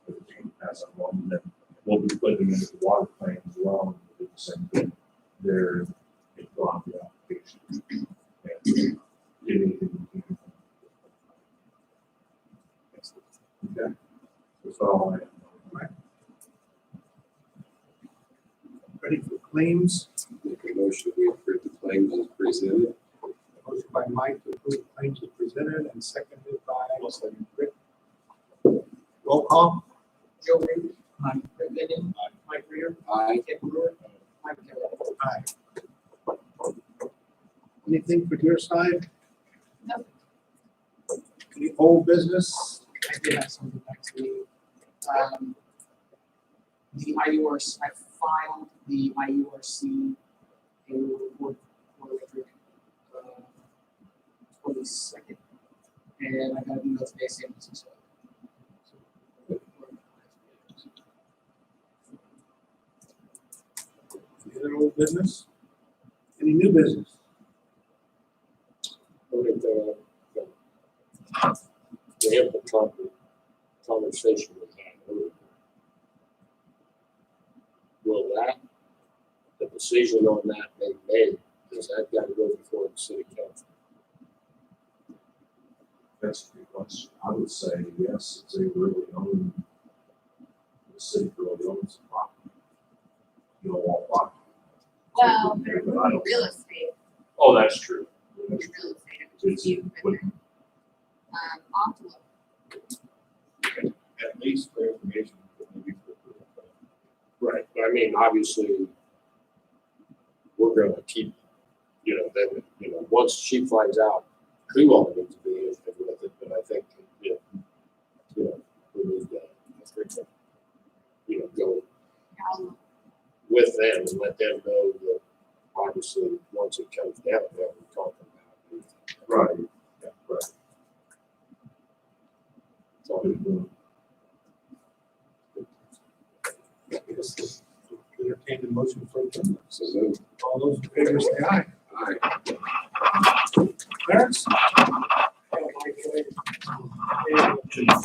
everything pass along, and then we'll be putting them into the water plant as well, and do the same thing. They're, they fill out the application. And get anything we can. Okay. That's all I have. Ready for claims? Make a motion, we approve the claims as presented. Motion by Mike to approve the claims as presented and seconded by Rick. Roll call? Joe Ruby. Aye. Rick Goodman. Mike Rear. Aye. Kip Brewer. Mike Kelly. Aye. Anything for your side? No. Any old business? I did have something next week. The IURC, I filed the IURC annual report for electric, 22nd. And I got an email today saying it's so. Any other old business? Any new business? Look at the ample conversation we had earlier. Will that, the decision on that be made, does that got to go before the city council? That's a good question. I would say yes, if they really own, the city really owns the property. You don't want property. Well, but it would be real estate, Oh, that's true. it would That's be true. real estate, it would It's, be equipment. I'll have to look. At least for information, maybe for. Right, but I mean, obviously, we're gonna keep, then, once she finds out who all it needs to be, with it, but I think, we need to, go I'll look. with them and let them know that obviously, once it comes down, that we're talking about. Right, yeah, right. So, Entertain the motion for adjournment. So moved. All those in favor say aye. Aye. Clarence?